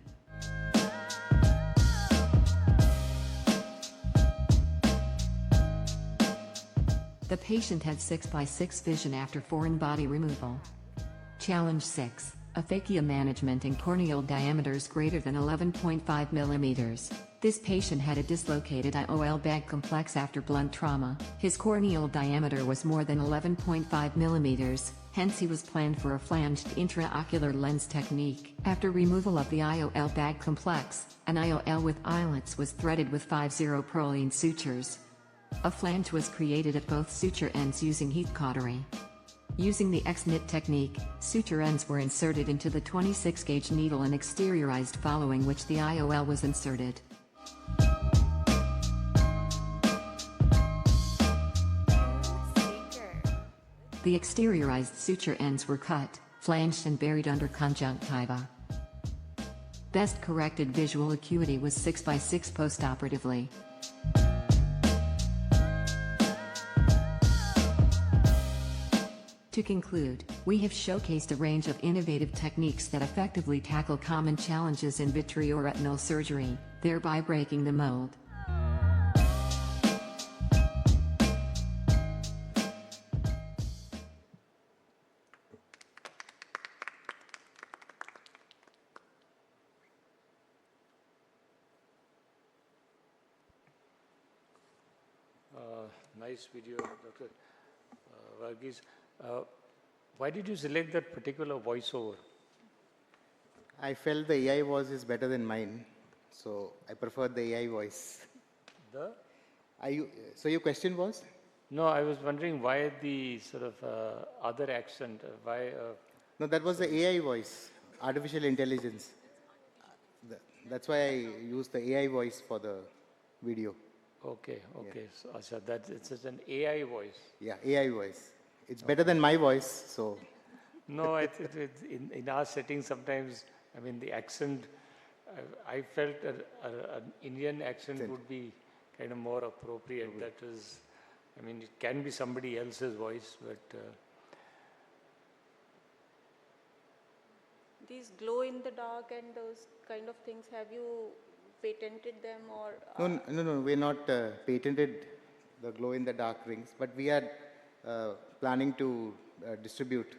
The patient had 6x6 vision after foreign body removal. Challenge 6. Aphakia management in corneal diameters greater than 11.5 mm. This patient had a dislocated IOL bag complex after blunt trauma. His corneal diameter was more than 11.5 mm, hence he was planned for a flanged intraocular lens technique. After removal of the IOL bag complex, an IOL with eyelets was threaded with 50-proline sutures. A flange was created at both suture ends using heat cautery. Using the X-knit technique, suture ends were inserted into the 26-gauge needle and exteriorized, following which the IOL was inserted. The exteriorized suture ends were cut, flanged and buried under conjunctiva. Best corrected visual acuity was 6x6 postoperatively. To conclude, we have showcased a range of innovative techniques that effectively tackle common challenges in vitreoretinal surgery, thereby breaking the mold. Nice video, Dr. Varghese. Why did you select that particular voiceover? I felt the AI voice is better than mine, so I preferred the AI voice. So your question was? No, I was wondering why the sort of other accent, why... No, that was the AI voice, artificial intelligence. That's why I used the AI voice for the video. Okay, okay. Yeah. So it's an AI voice. Yeah, AI voice. It's better than my voice, so... No, in our setting sometimes, I mean, the accent, I felt an Indian accent would be kind of more appropriate. That is, I mean, it can be somebody else's voice, but... These glow in the dark and those kind of things, have you patented them or? No, we're not patented the glow in the dark rings, but we are planning to distribute.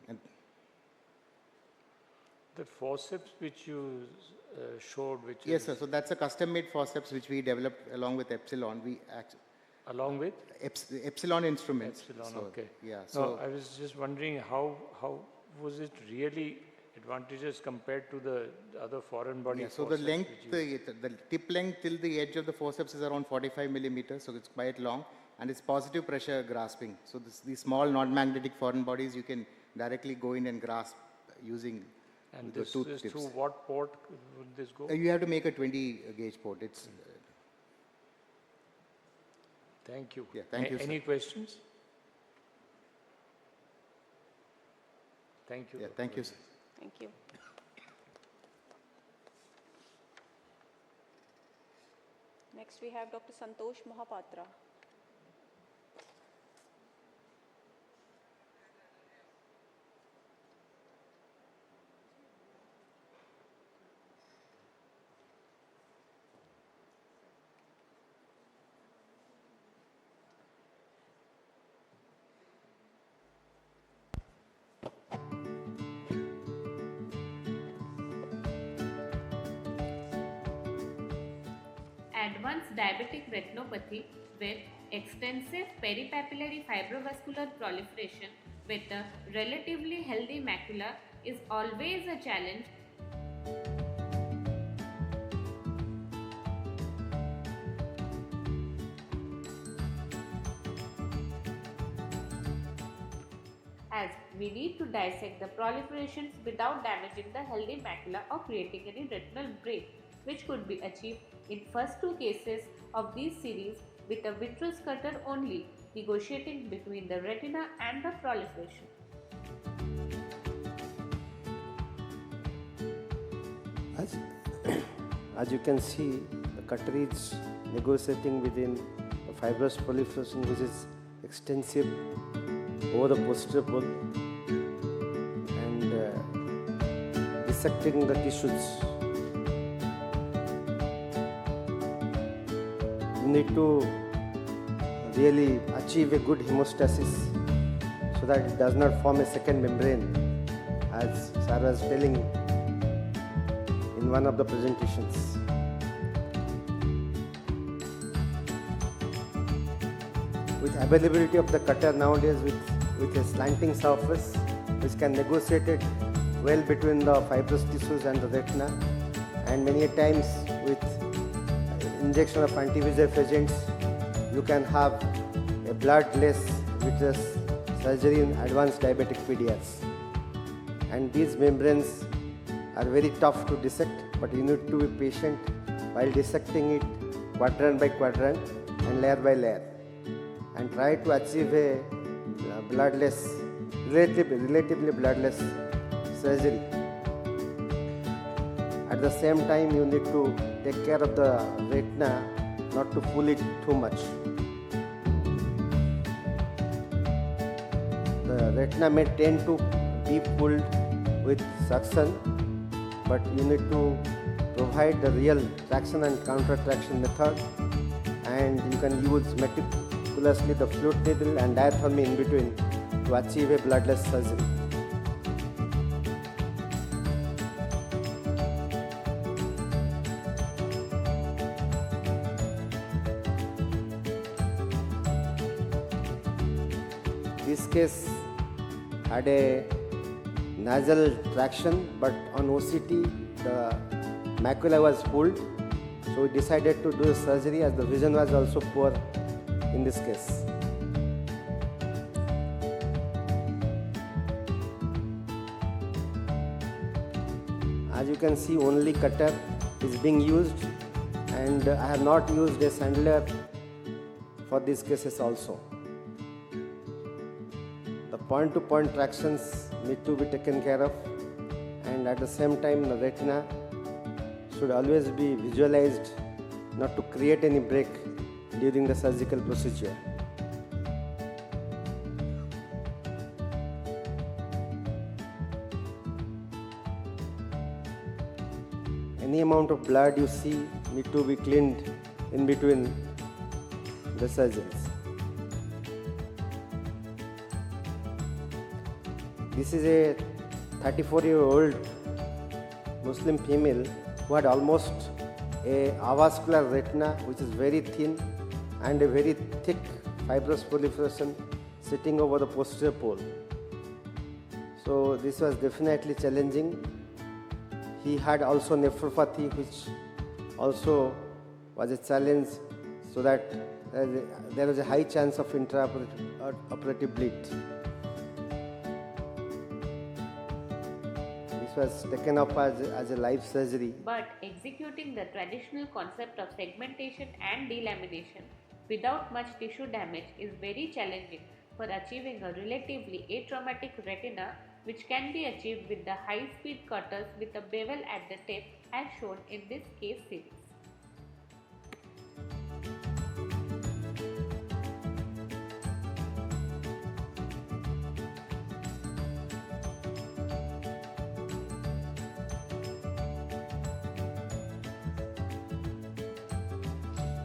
And the forceps which you showed, which yes, sir. So that's a custom-made forceps which we developed along with Epsilon. Along with? Epsilon Instruments. Epsilon, so, okay. Yeah. So I was just wondering how was it really advantageous compared to the other foreign body forceps? So the length, the tip length till the edge of the forceps is around 45 millimeters, so it's quite long, and it's positive pressure grasping. So these small non-magnetic foreign bodies, you can directly go in and grasp using the tooth tips. Through what port will this go? You have to make a 20 gauge port. It's. Thank you. Yeah, thank you. Any questions? Thank you. Yeah, thank you, sir. Thank you. Next we have Dr. Santosh Mohapatra. advanced diabetic retinopathy with extensive peripapillary fibrovascular proliferation with a relatively healthy macula is always a challenge. As we need to dissect the proliferations without damaging the healthy macula or creating any retinal break, which could be achieved in first two cases of these series with a vitreous cutter only, negotiating between the retina and the proliferation. As you can see, the cutter is negotiating within the fibrous proliferation which is extensive over the posterior pole and dissecting the tissues. You need to really achieve a good hemostasis so that it does not form a second membrane, as Sir was telling in one of the presentations. With availability of the cutter nowadays with a slanting surface which can negotiate it well between the fibrous tissues and the retina, and many times with injection of anti-VEGF agents you can have a bloodless vitreous surgery in advanced diabetic pediatrics. And these membranes are very tough to dissect, but you need to be patient while dissecting it quadrant by quadrant and layer by layer, and try to achieve a bloodless, relatively bloodless surgery. At the same time, you need to take care of the retina, not to pull it too much. The retina may tend to be pulled with suction, but you need to provide the real traction and counter traction method, and you can use meticulously the fluid needle and diathermy in between to achieve a bloodless surgery. This case had a nasal traction, but on OCT the macula was pulled, so we decided to do a surgery as the vision was also poor in this case. As you can see, only cutter is being used, and I have not used a sandler for these cases also. The point-to-point tractions need to be taken care of, and at the same time the retina should always be visualized not to create any break during the surgical procedure. Any amount of blood you see need to be cleaned in between the surgeries. This is a 34-year-old Muslim female who had almost a avascular retina, which is very thin, and a very thick fibrous proliferation sitting over the posterior pole. So this was definitely challenging. He had also nephropathy, which also was a challenge, so that there was a high chance of intraoperative bleed. Was taken up as a live surgery. But executing the traditional concept of segmentation and delamination without much tissue damage is very challenging for achieving a relatively atraumatic retina, which can be achieved with the high-speed cutters with a bevel at the tip as shown in this case series.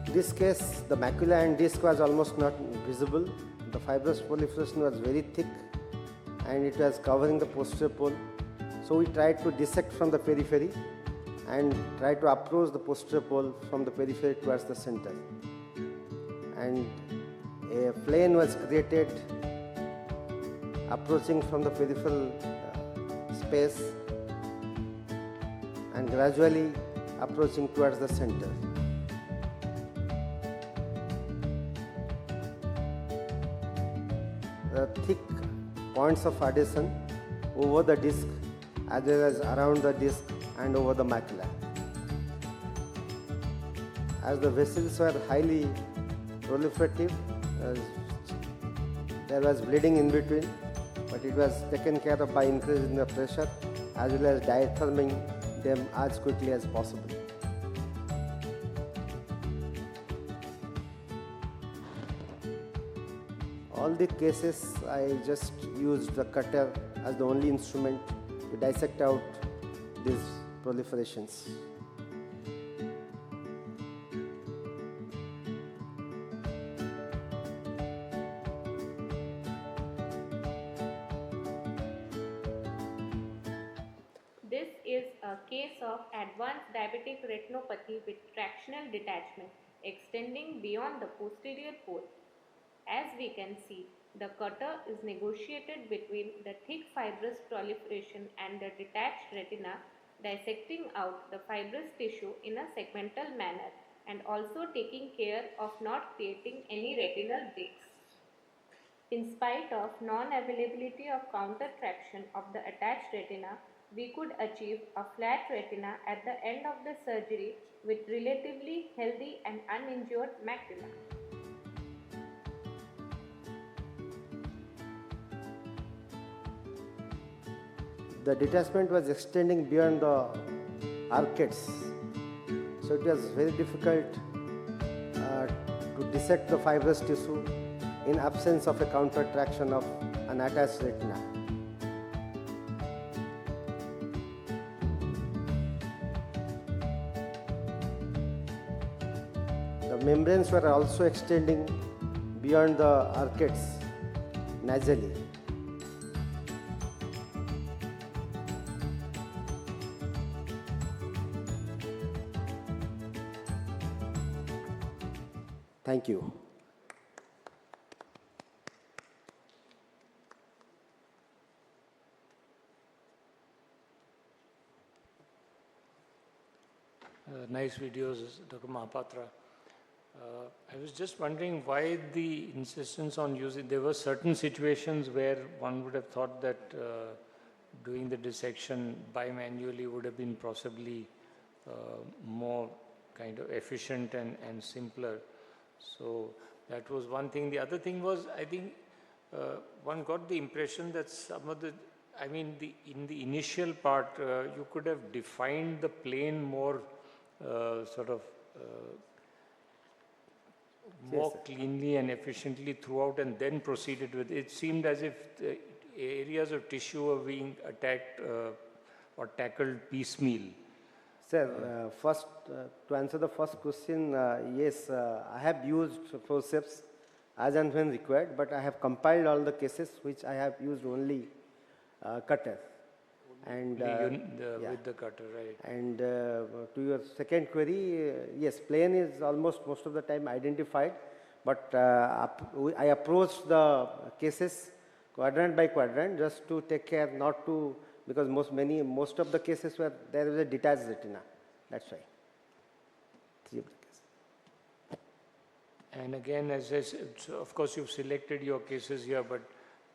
In this case, the macula and disc was almost not visible. The fibrous proliferation was very thick and it was covering the posterior pole. So we tried to dissect from the periphery, and try to approach the posterior pole from the periphery towards the center. And a plane was created approaching from the peripheral space and gradually approaching towards the center. The thick points of adhesion over the disc as well as around the disc and over the macula. As the vessels were highly proliferative, there was bleeding in between, but it was taken care of by increasing the pressure as well as diatherming them as quickly as possible. All the cases I just used the cutter as the only instrument to dissect out these proliferations. This is a case of advanced diabetic retinopathy with tractional detachment extending beyond the posterior pole. As we can see, the cutter is negotiated between the thick fibrous proliferation and the detached retina, dissecting out the fibrous tissue in a segmental manner and also taking care of not creating any retinal breaks. In spite of non-availability of counter-traction of the attached retina, we could achieve a flat retina at the end of the surgery with relatively healthy and uninjured macula. The detachment was extending beyond the arcades, so it was very difficult to dissect the fibrous tissue in absence of a counter-traction of an attached retina. The membranes were also extending beyond the arcades nasally. Thank you. Nice videos, Dr. Mahapatra. I was just wondering why the insistence on using, there were certain situations where one would have thought that doing the dissection bimanually would have been possibly more kind of efficient and simpler. So that was one thing. The other thing was, I think one got the impression that some of the, I mean, in the initial part, you could have defined the plane more more cleanly and efficiently throughout and then proceeded with it. It seemed as if the areas of tissue were being attacked or tackled piecemeal. Sir, first, to answer the first question, yes, I have used forceps as and when required, but I have compiled all the cases which I have used only cutter. And with the cutter, right. And to your second query, yes, plane is almost most of the time identified, but I approached the cases quadrant by quadrant just to take care not to, because most of the cases where there is a detached retina, that's why. And again, as I said, so of course you've selected your cases here, but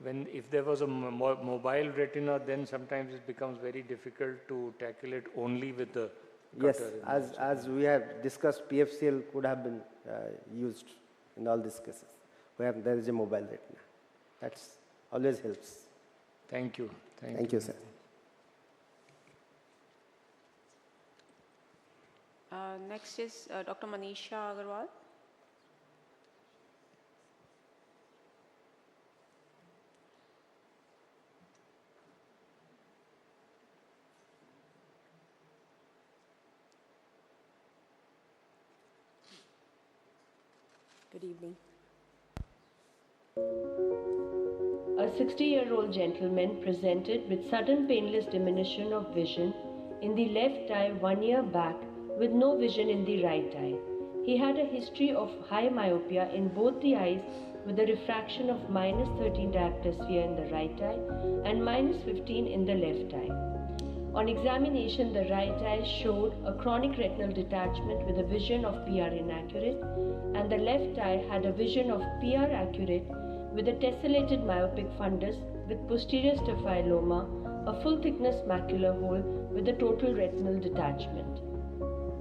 if there was a mobile retina, then sometimes it becomes very difficult to tackle it only with the cutter. Yes, as we have discussed, PFCL could have been used in all these cases where there is a mobile retina. That always helps. Thank you. Thank you, sir. Next is Dr. Manisha Agarwal. Good evening. A 60-year-old gentleman presented with sudden painless diminution of vision in the left eye 1 year back with no vision in the right eye. He had a history of high myopia in both the eyes with a refraction of -13 diopter in the right eye and -15 in the left eye. On examination, the right eye showed a chronic retinal detachment with a vision of PR inaccurate, and the left eye had a vision of PR accurate with a tessellated myopic fundus with posterior staphyloma, a full thickness macular hole with a total retinal detachment.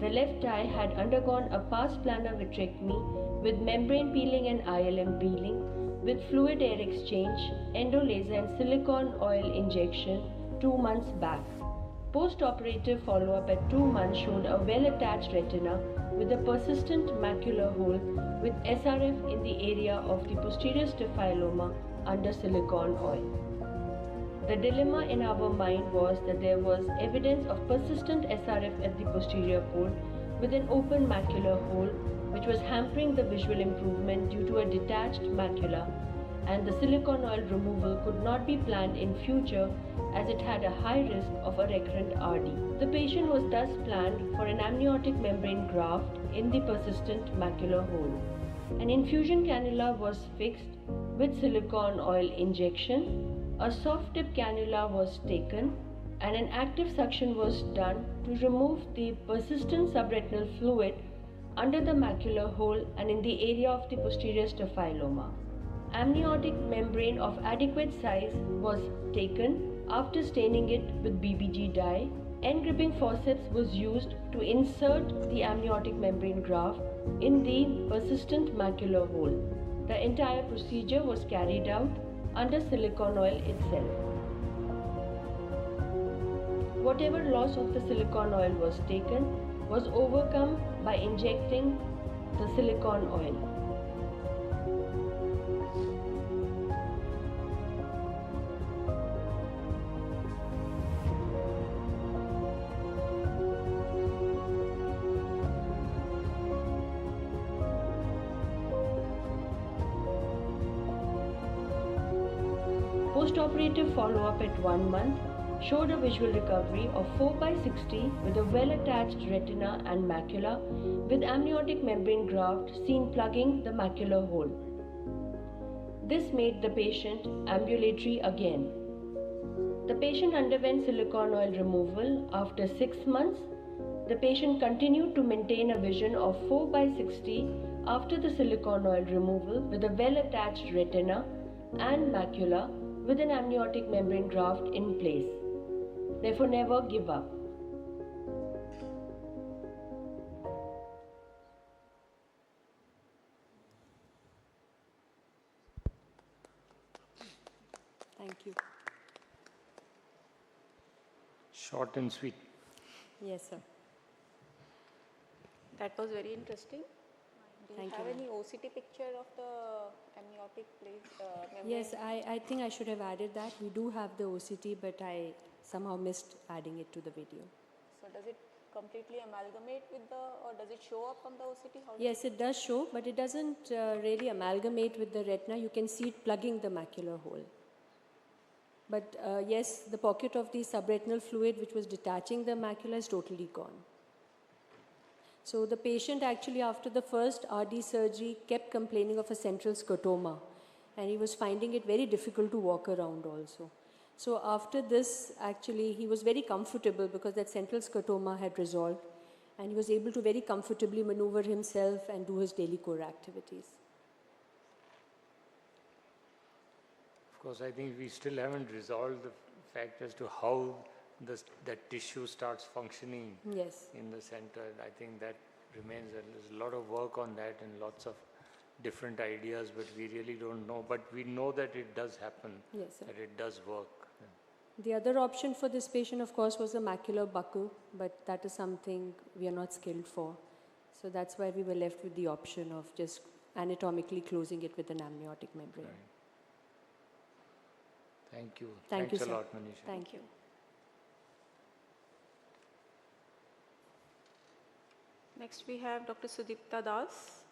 The left eye had undergone a pars plana vitrectomy with membrane peeling and ILM peeling, with fluid air exchange, endolaser and silicone oil injection 2 months back. Post-operative follow-up at 2 months showed a well-attached retina with a persistent macular hole with SRF in the area of the posterior staphyloma under silicone oil. The dilemma in our mind was that there was evidence of persistent SRF at the posterior pole with an open macular hole which was hampering the visual improvement due to a detached macula, and the silicone oil removal could not be planned in future as it had a high risk of a recurrent RD. The patient was thus planned for an amniotic membrane graft in the persistent macular hole. An infusion cannula was fixed with silicone oil injection. A soft tip cannula was taken and an active suction was done to remove the persistent subretinal fluid under the macular hole and in the area of the posterior staphyloma. Amniotic membrane of adequate size was taken after staining it with BBG dye. End gripping forceps was used to insert the amniotic membrane graft in the persistent macular hole. The entire procedure was carried out under silicone oil itself. Whatever loss of the silicone oil was taken was overcome by injecting the silicone oil. Post-operative follow-up at 1 month showed a visual recovery of 4/60 with a well-attached retina and macula with amniotic membrane graft seen plugging the macular hole. This made the patient ambulatory again. The patient underwent silicone oil removal after 6 months. The patient continued to maintain a vision of 4/60 after the silicone oil removal with a well-attached retina and macula with an amniotic membrane graft in place. Therefore, never give up. Thank you. Short and sweet. Yes, sir. That was very interesting. Do you have any OCT picture of the amniotic place? Yes, I think I should have added that. We do have the OCT, but I somehow missed adding it to the video. So does it completely amalgamate with the, or does it show up on the OCT? Yes, it does show, but it doesn't really amalgamate with the retina. You can see it plugging the macular hole. But yes, the pocket of the subretinal fluid which was detaching the macula is totally gone. So the patient actually after the first RD surgery kept complaining of a central scotoma, and he was finding it very difficult to walk around also. So after this actually he was very comfortable because that central scotoma had resolved, and he was able to very comfortably maneuver himself and do his daily core activities. Of course, I think we still haven't resolved the fact as to how that tissue starts functioning in the center. I think that remains, there's a lot of work on that and lots of different ideas, but we really don't know. But we know that it does happen, that it does work. The other option for this patient, of course, was a macular buckle, but that is something we are not skilled for. So that's why we were left with the option of just anatomically closing it with an amniotic membrane. Right. Thank you. Thank Thanks you, a sir. lot, Manisha. Thank you. Next we have Dr. Sudipta Das.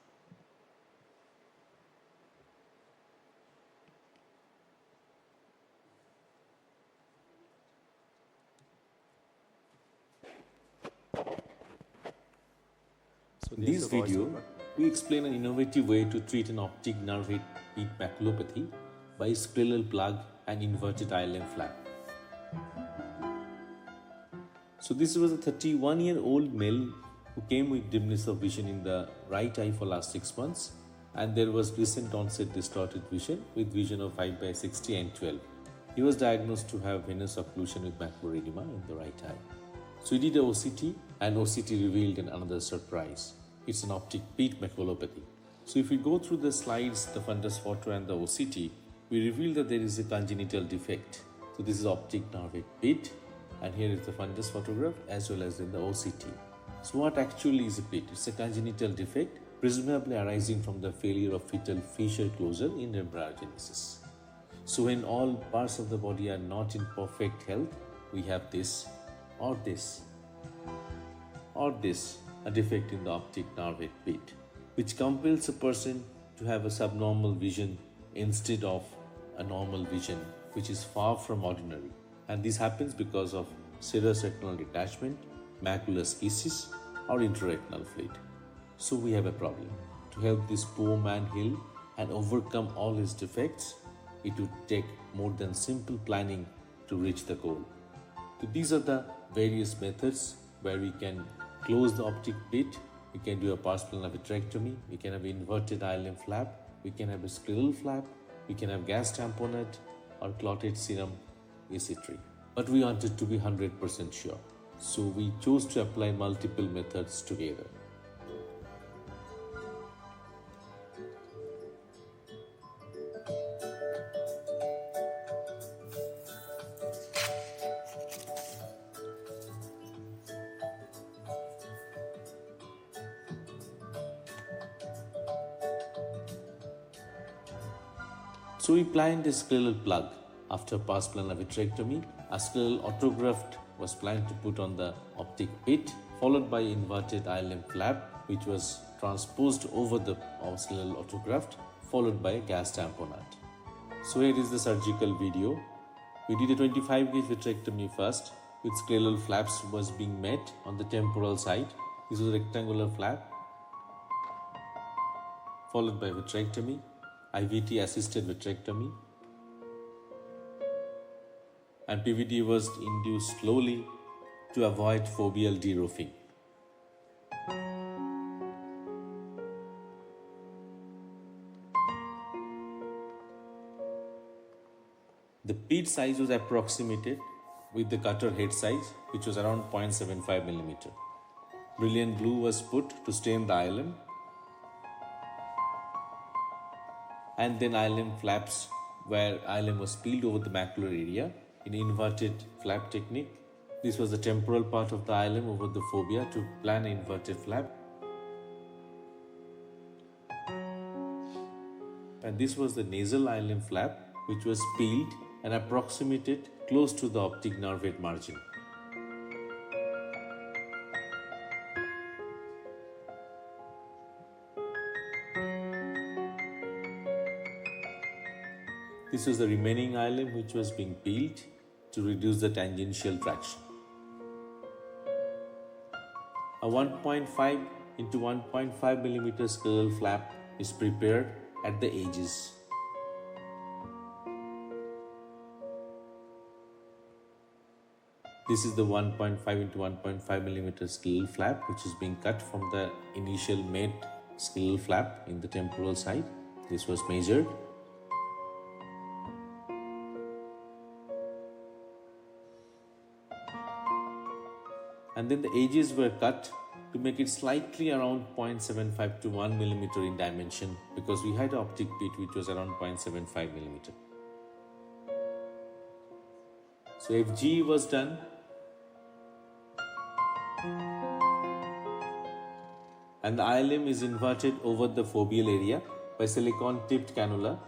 In this video, we explain an innovative way to treat an optic nerve heat maculopathy by scleral plug and inverted ILM flap. So this was a 31-year-old male who came with dimness of vision in the right eye for last 6 months, and there was recent onset distorted vision with vision of 5/60 and 12. He was diagnosed to have venous occlusion with macular edema in the right eye. So he did a OCT, and OCT revealed another surprise. It's an optic peat maculopathy. So if we go through the slides, the fundus photo and the OCT, we reveal that there is a congenital defect. So this is optic nerve peat, and here is the fundus photograph as well as in the OCT. So what actually is a peat? It's a congenital defect, presumably arising from the failure of fetal fissure closure in embryogenesis. So when all parts of the body are not in perfect health, we have this or this or this, a defect in the optic nerve peat, which compels a person to have a subnormal vision instead of a normal vision, which is far from ordinary. And this happens because of serous retinal detachment, macular schisis, or intraretinal fluid. So we have a problem. To help this poor man heal and overcome all his defects, it would take more than simple planning to reach the goal. So these are the various methods where we can close the optic pit. We can do a pars plana vitrectomy, we can have inverted ILM flap, we can have a scleral flap, we can have gas tamponade or clotted serum AC3. But we wanted to be 100% sure. So we chose to apply multiple methods together. So we planned a scleral plug. After pars plana vitrectomy, a scleral autograft was planned to put on the optic pit, followed by inverted ILM flap, which was transposed over the scleral autograft, followed by a gas tamponade. So here is the surgical video. We did a 25-gauge vitrectomy first, with scleral flaps was being met on the temporal side. This was a rectangular flap, followed by vitrectomy, IVT assisted vitrectomy, and PVD was induced slowly to avoid foveal deroofing. The pit size was approximated with the cutter head size, which was around 0.75 mm. Brilliant blue was put to stain the ILM, and then ILM flaps where ILM was peeled over the macular area in inverted flap technique. This was the temporal part of the ILM over the fovea to plan an inverted flap. And this was the nasal ILM flap, which was peeled and approximated close to the optic nerve head margin. This was the remaining ILM which was being peeled to reduce the tangential traction. A 1.5 into 1.5 mm scleral flap is prepared at the edges. This is the 1.5 into 1.5 mm scleral flap which is being cut from the initial made scleral flap in the temporal side. This was measured. And then the edges were cut to make it slightly around 0.75 to 1 mm in dimension, because we had an optic pit which was around 0.75 mm. So FG was done. And the ILM is inverted over the foveal area by silicone tipped cannula.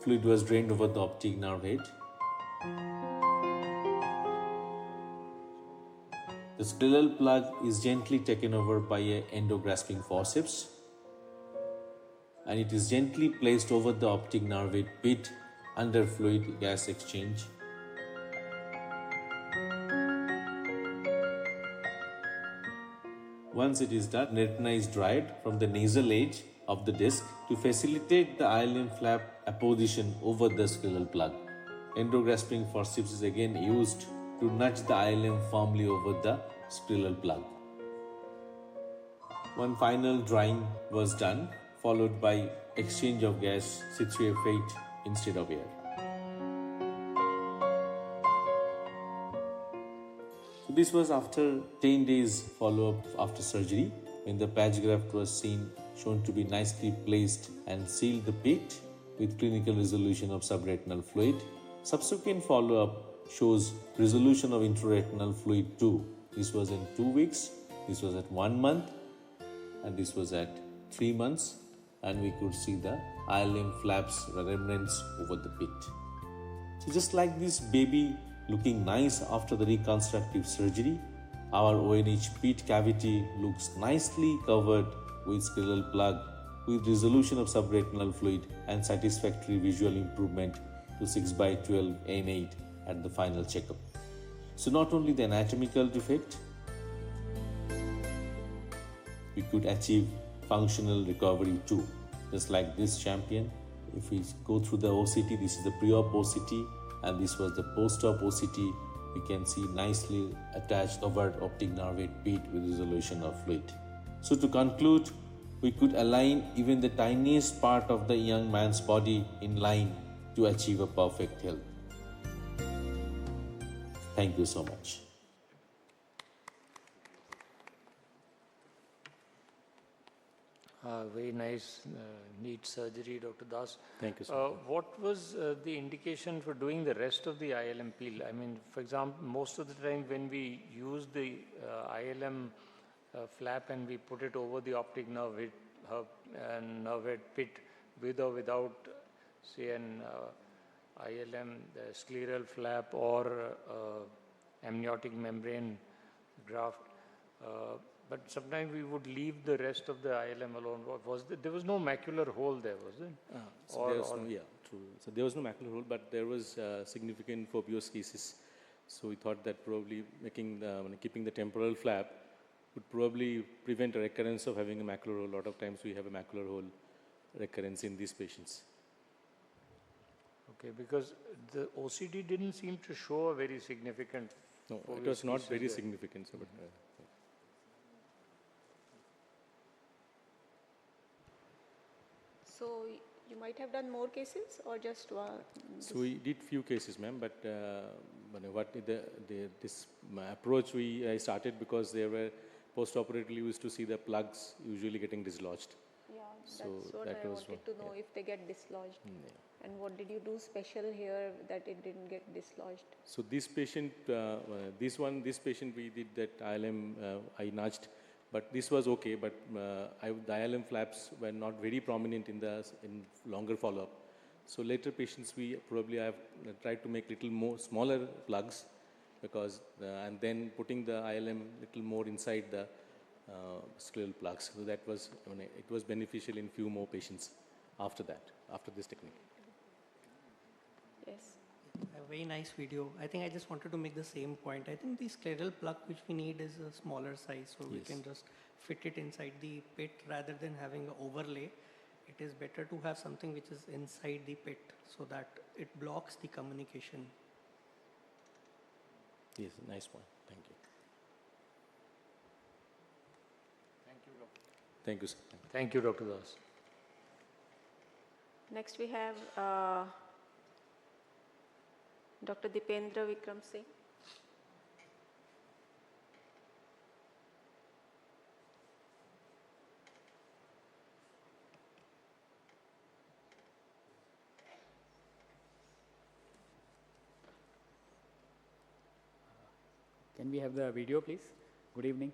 Fluid was drained over the optic nerve head. The scleral plug is gently taken over by an endograsping forceps, and it is gently placed over the optic nerve head pit under fluid gas exchange. Once it is done, retina is dried from the nasal edge of the disc to facilitate the ILM flap apposition over the scleral plug. Endograsping forceps is again used to nudge the ILM firmly over the scleral plug. One final drying was done, followed by exchange of gas C3F8 instead of air. So this was after 10 days follow-up after surgery, when the patch graft was shown to be nicely placed and sealed the pit with clinical resolution of subretinal fluid. Subsequent follow-up shows resolution of intraretinal fluid too. This was in 2 weeks, this was at 1 month, and this was at 3 months, and we could see the ILM flaps remnants over the pit. So just like this baby looking nice after the reconstructive surgery, our ONH pit cavity looks nicely covered with scleral plug with resolution of subretinal fluid and satisfactory visual improvement to 6/12 N8 at the final checkup. So not only the anatomical defect, we could achieve functional recovery too. Just like this champion, if we go through the OCT, this is the pre-op OCT and this was the post-op OCT. We can see nicely attached covered optic nerve pit with resolution of fluid. So to conclude, we could align even the tiniest part of the young man's body in line to achieve a perfect health. Thank you so much. Very nice, neat surgery, Dr. Das. Thank you, sir. What was the indication for doing the rest of the ILM peel? I mean, for example, most of the time when we use the ILM flap and we put it over the optic nerve and nerve head pit with or without, say, an ILM scleral flap or amniotic membrane graft. But sometimes we would leave the rest of the ILM alone. There was no macular hole there, was there? True. So there was no macular hole, but there was significant foveous cases. So we thought that probably keeping the temporal flap would probably prevent a recurrence of having a macular hole. A lot of times we have a macular hole recurrence in these patients. Okay, because the OCT didn't seem to show a very significant. No, it was not very significant. So, but, So you might have done more cases or just one? So we did few cases, ma'am, but this approach I started because there were post-operatively we used to see the plugs usually getting dislodged. Yeah, so that's what I wanted to know, if they get dislodged. Yeah. And what did you do special here that it didn't get dislodged? So this patient, this patient we did that ILM, I nudged, but this was okay, but the ILM flaps were not very prominent in longer follow-up. So later patients we probably have tried to make little more smaller plugs because, and then putting the ILM little more inside the scleral plugs. So that was, it was beneficial in few more patients after that, after this technique. Yes. A very nice video. I think I just wanted to make the same point. I think the scleral plug which we need is a smaller size, so we can just fit it inside the pit rather than having an overlay. It is better to have something which is inside the pit so that it blocks the communication. Yes, nice point. Thank you. Thank you, Doctor. Thank you, sir. Thank you, Dr. Das. Next we have Dr. Dipendra Vikram Singh. Can we have the video, please? Good evening.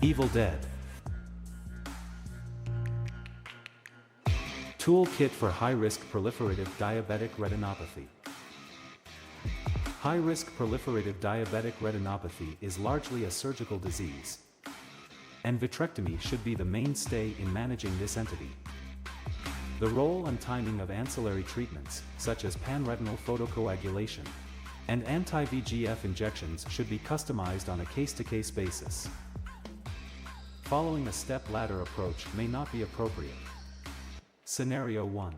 Evil Dead. Toolkit for high-risk proliferative diabetic retinopathy. High-risk proliferative diabetic retinopathy is largely a surgical disease. and vitrectomy should be the mainstay in managing this entity. The role and timing of ancillary treatments, such as panretinal photocoagulation and anti-VEGF injections, should be customized on a case-to-case basis. Following a step-ladder approach may not be appropriate. Scenario 1.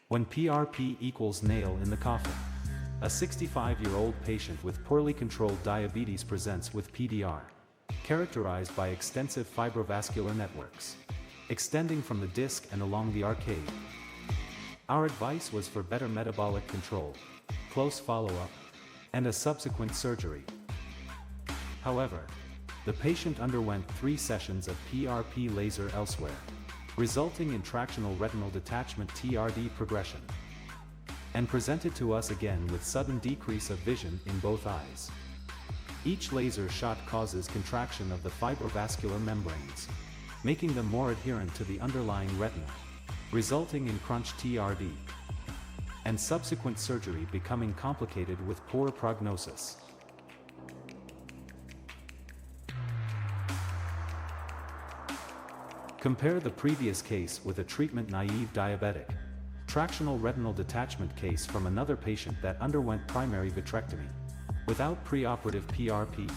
When PRP equals nail in the coffin. A 65-year-old patient with poorly controlled diabetes presents with PDR, characterized by extensive fibrovascular networks, extending from the disc and along the arcade. Our advice was for better metabolic control, close follow-up, and a subsequent surgery. However, the patient underwent 3 sessions of PRP laser elsewhere, resulting in tractional retinal detachment TRD progression, and presented to us again with sudden decrease of vision in both eyes. Each laser shot causes contraction of the fibrovascular membranes, making them more adherent to the underlying retina, resulting in crunch TRD, and subsequent surgery becoming complicated with poor prognosis. Compare the previous case with a treatment-naive diabetic, tractional retinal detachment case from another patient that underwent primary vitrectomy, without preoperative PRP.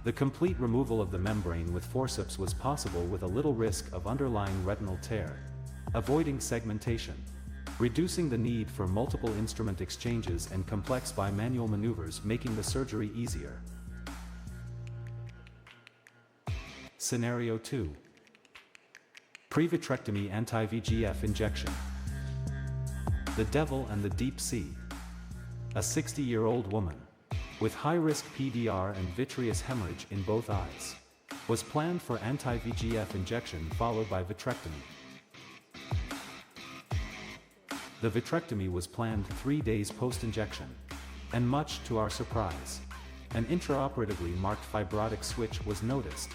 The complete removal of the membrane with forceps was possible with a little risk of underlying retinal tear, avoiding segmentation, reducing the need for multiple instrument exchanges and complex bimanual maneuvers, making the surgery easier. Scenario 2. Pre-vitrectomy anti-VEGF injection. The devil and the deep sea. A 60-year-old woman, with high-risk PDR and vitreous hemorrhage in both eyes, was planned for anti-VEGF injection followed by vitrectomy. The vitrectomy was planned 3 days post-injection, and much to our surprise, an intraoperatively marked fibrotic switch was noticed,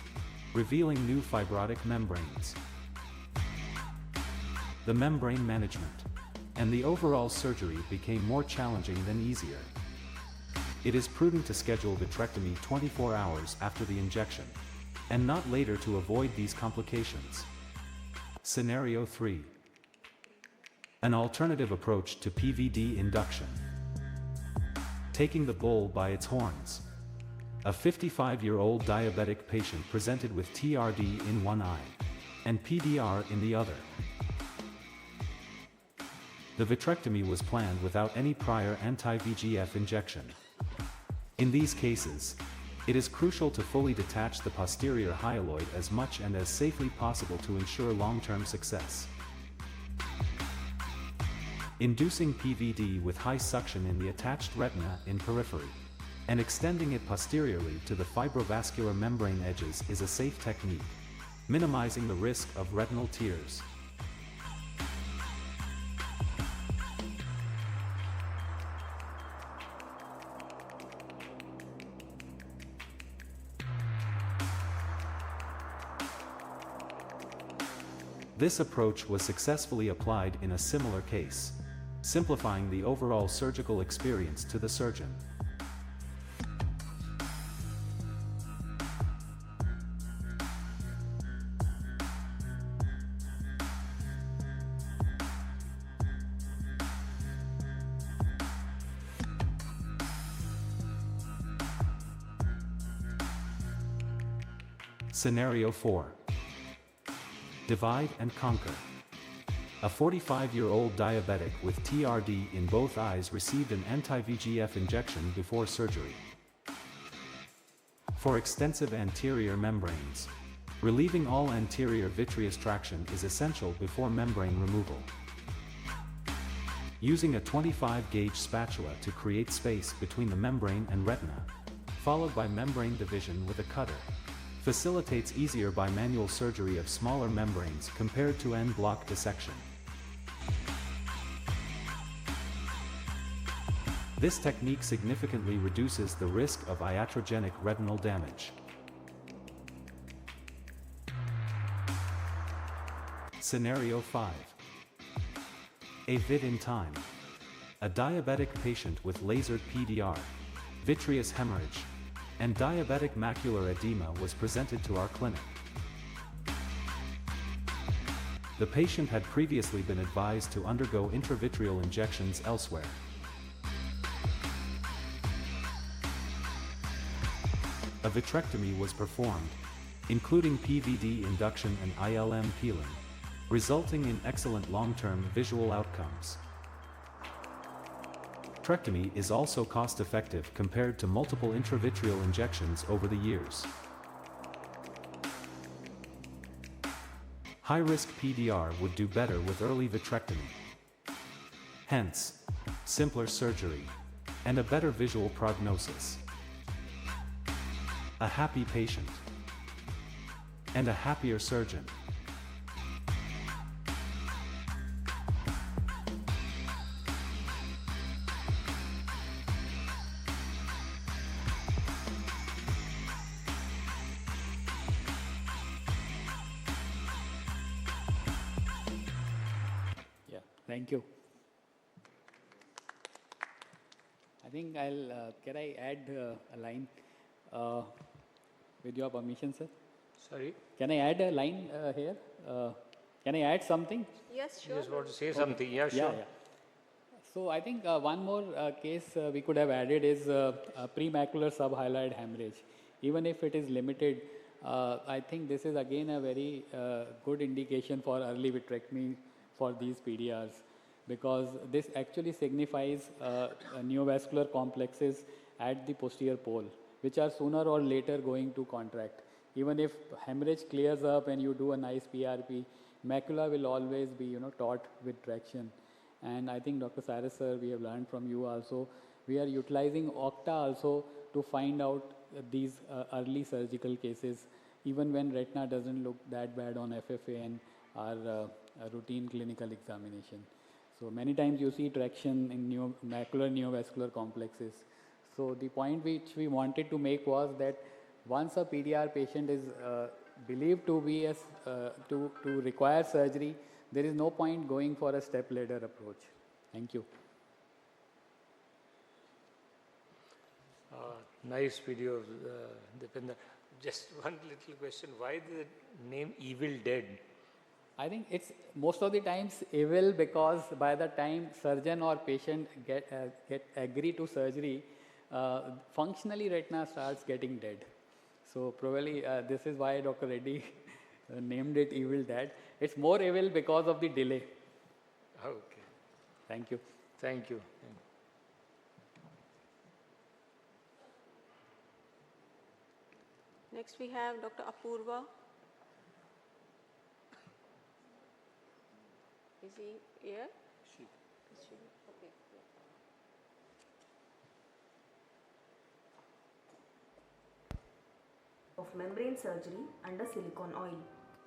revealing new fibrotic membranes. The membrane management and the overall surgery became more challenging than easier. It is prudent to schedule vitrectomy 24 hours after the injection, and not later to avoid these complications. Scenario 3. An alternative approach to PVD induction. Taking the bull by its horns. A 55-year-old diabetic patient presented with TRD in one eye and PDR in the other. The vitrectomy was planned without any prior anti-VEGF injection. In these cases, it is crucial to fully detach the posterior hyaloid as much and as safely possible to ensure long-term success. Inducing PVD with high suction in the attached retina in periphery and extending it posteriorly to the fibrovascular membrane edges is a safe technique, minimizing the risk of retinal tears. This approach was successfully applied in a similar case, simplifying the overall surgical experience to the surgeon. Scenario 4. Divide and conquer. A 45-year-old diabetic with TRD in both eyes received an anti-VEGF injection before surgery. For extensive anterior membranes, relieving all anterior vitreous traction is essential before membrane removal. Using a 25-gauge spatula to create space between the membrane and retina, followed by membrane division with a cutter, facilitates easier bimanual surgery of smaller membranes compared to en-bloc dissection. This technique significantly reduces the risk of iatrogenic retinal damage. Scenario 5. A vid in time. A diabetic patient with lasered PDR, vitreous hemorrhage, and diabetic macular edema was presented to our clinic. The patient had previously been advised to undergo intravitreal injections elsewhere. A vitrectomy was performed, including PVD induction and ILM peeling, resulting in excellent long-term visual outcomes. Vitrectomy is also cost-effective compared to multiple intravitreal injections over the years. High-risk PDR would do better with early vitrectomy. Hence, simpler surgery and a better visual prognosis. A happy patient and a happier surgeon. Yeah, thank you. I think can I add a line with your permission, sir? Sorry? Can I add a line here? Can I add something? Yes, You sure. just want to say something? Yeah, sure. Yeah. So I think one more case we could have added is premacular subhyaloid hemorrhage. Even if it is limited, I think this is again a very good indication for early vitrectomy for these PDRs, because this actually signifies neovascular complexes at the posterior pole, which are sooner or later going to contract. Even if hemorrhage clears up and you do a nice PRP, macula will always be taut with traction. And I think Dr. Saris sir, we have learned from you also, we are utilizing Octa also to find out these early surgical cases, even when retina doesn't look that bad on FFA and our routine clinical examination. So many times you see traction in macular neovascular complexes. So the point which we wanted to make was that once a PDR patient is believed to be to require surgery, there is no point going for a step ladder approach. Thank you. Nice video, Dipender. Just one little question. Why the name Evil Dead? I think it's most of the times evil because by the time surgeon or patient get agree to surgery, functionally retina starts getting dead. So probably this is why Dr. Reddy named it Evil Dead. It's more evil because of the delay. Okay. Thank you. Thank you. Next we have Dr. Apurva. Is he here? She. Okay. Of membrane surgery under silicone oil.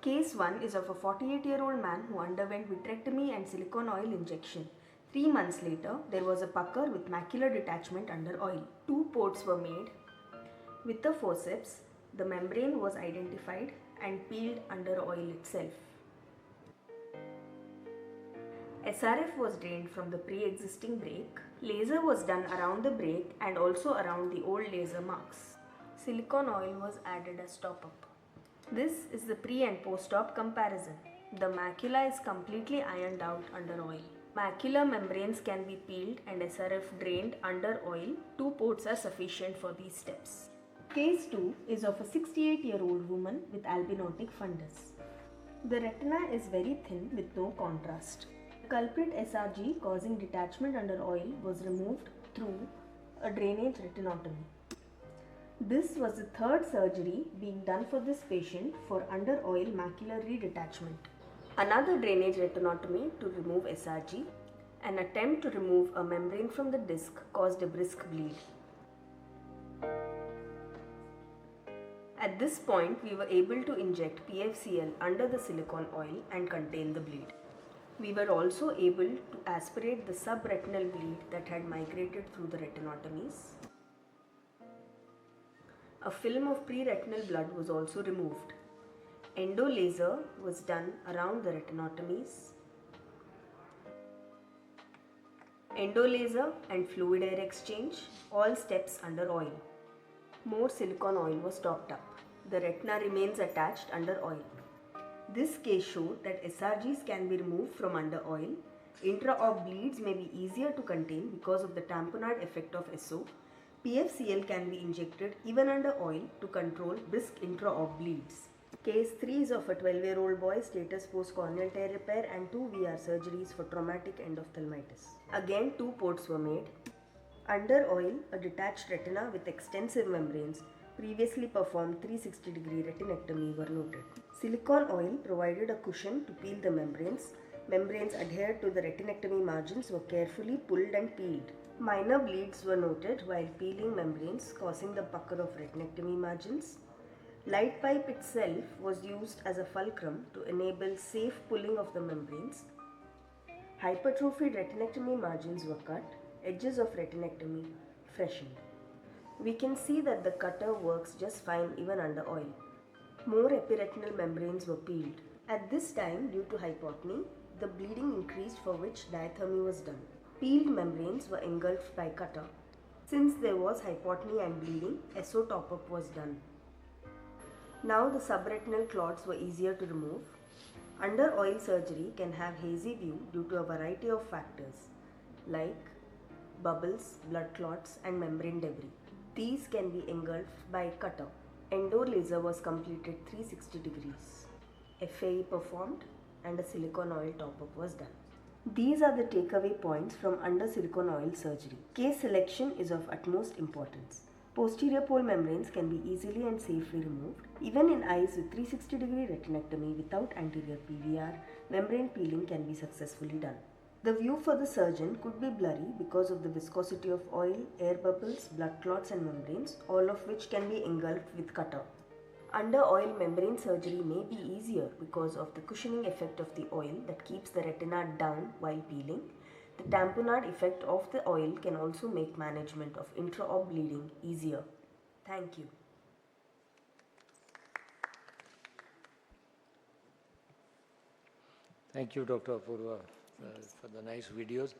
Case 1 is of a 48-year-old man who underwent vitrectomy and silicone oil injection. 3 months later, there was a pucker with macular detachment under oil. 2 ports were made. With the forceps, the membrane was identified and peeled under oil itself. SRF was drained from the pre-existing break. Laser was done around the break and also around the old laser marks. Silicone oil was added as top-up. This is the pre and post-op comparison. The macula is completely ironed out under oil. Macular membranes can be peeled and SRF drained under oil. 2 ports are sufficient for these steps. Case 2 is of a 68-year-old woman with albinotic fundus. The retina is very thin with no contrast. The culprit SRG causing detachment under oil was removed through a drainage retinotomy. This was the 3rd surgery being done for this patient for under oil macular redetachment. Another drainage retinotomy to remove SRG. An attempt to remove a membrane from the disc caused a brisk bleed. At this point, we were able to inject PFCL under the silicone oil and contain the bleed. We were also able to aspirate the subretinal bleed that had migrated through the retinotomies. A film of pre-retinal blood was also removed. Endo laser was done around the retinotomies. Endo laser and fluid air exchange, all steps under oil. More silicone oil was topped up. The retina remains attached under oil. This case showed that SRGs can be removed from under oil. Intra-op bleeds may be easier to contain because of the tamponade effect of SO. PFCL can be injected even under oil to control brisk intra-op bleeds. Case 3 is of a 12-year-old boy, status post-corneal tear repair and 2 VR surgeries for traumatic endophthalmitis. Again, 2 ports were made. Under oil, a detached retina with extensive membranes, previously performed 360-degree retinectomy were noted. Silicone oil provided a cushion to peel the membranes. Membranes adhered to the retinectomy margins were carefully pulled and peeled. Minor bleeds were noted while peeling membranes, causing the pucker of retinectomy margins. Light pipe itself was used as a fulcrum to enable safe pulling of the membranes. Hypertrophied retinectomy margins were cut, edges of retinectomy freshened. We can see that the cutter works just fine even under oil. More epiretinal membranes were peeled. At this time, due to hypotony, the bleeding increased, for which diathermy was done. Peeled membranes were engulfed by cutter. Since there was hypotony and bleeding, SO top-up was done. Now the subretinal clots were easier to remove. Under oil surgery can have hazy view due to a variety of factors like bubbles, blood clots and membrane debris. These can be engulfed by cutter. Endo laser was completed 360 degrees. FAE performed and a silicone oil top-up was done. These are the takeaway points from under silicone oil surgery. Case selection is of utmost importance. Posterior pole membranes can be easily and safely removed. Even in eyes with 360-degree retinectomy without anterior PVR, membrane peeling can be successfully done. The view for the surgeon could be blurry because of the viscosity of oil, air bubbles, blood clots and membranes, all of which can be engulfed with cutter. Under oil membrane surgery may be easier because of the cushioning effect of the oil that keeps the retina down while peeling. The tamponade effect of the oil can also make management of intra-op bleeding easier. Thank you. Thank you, Dr. Apurva, for the nice videos.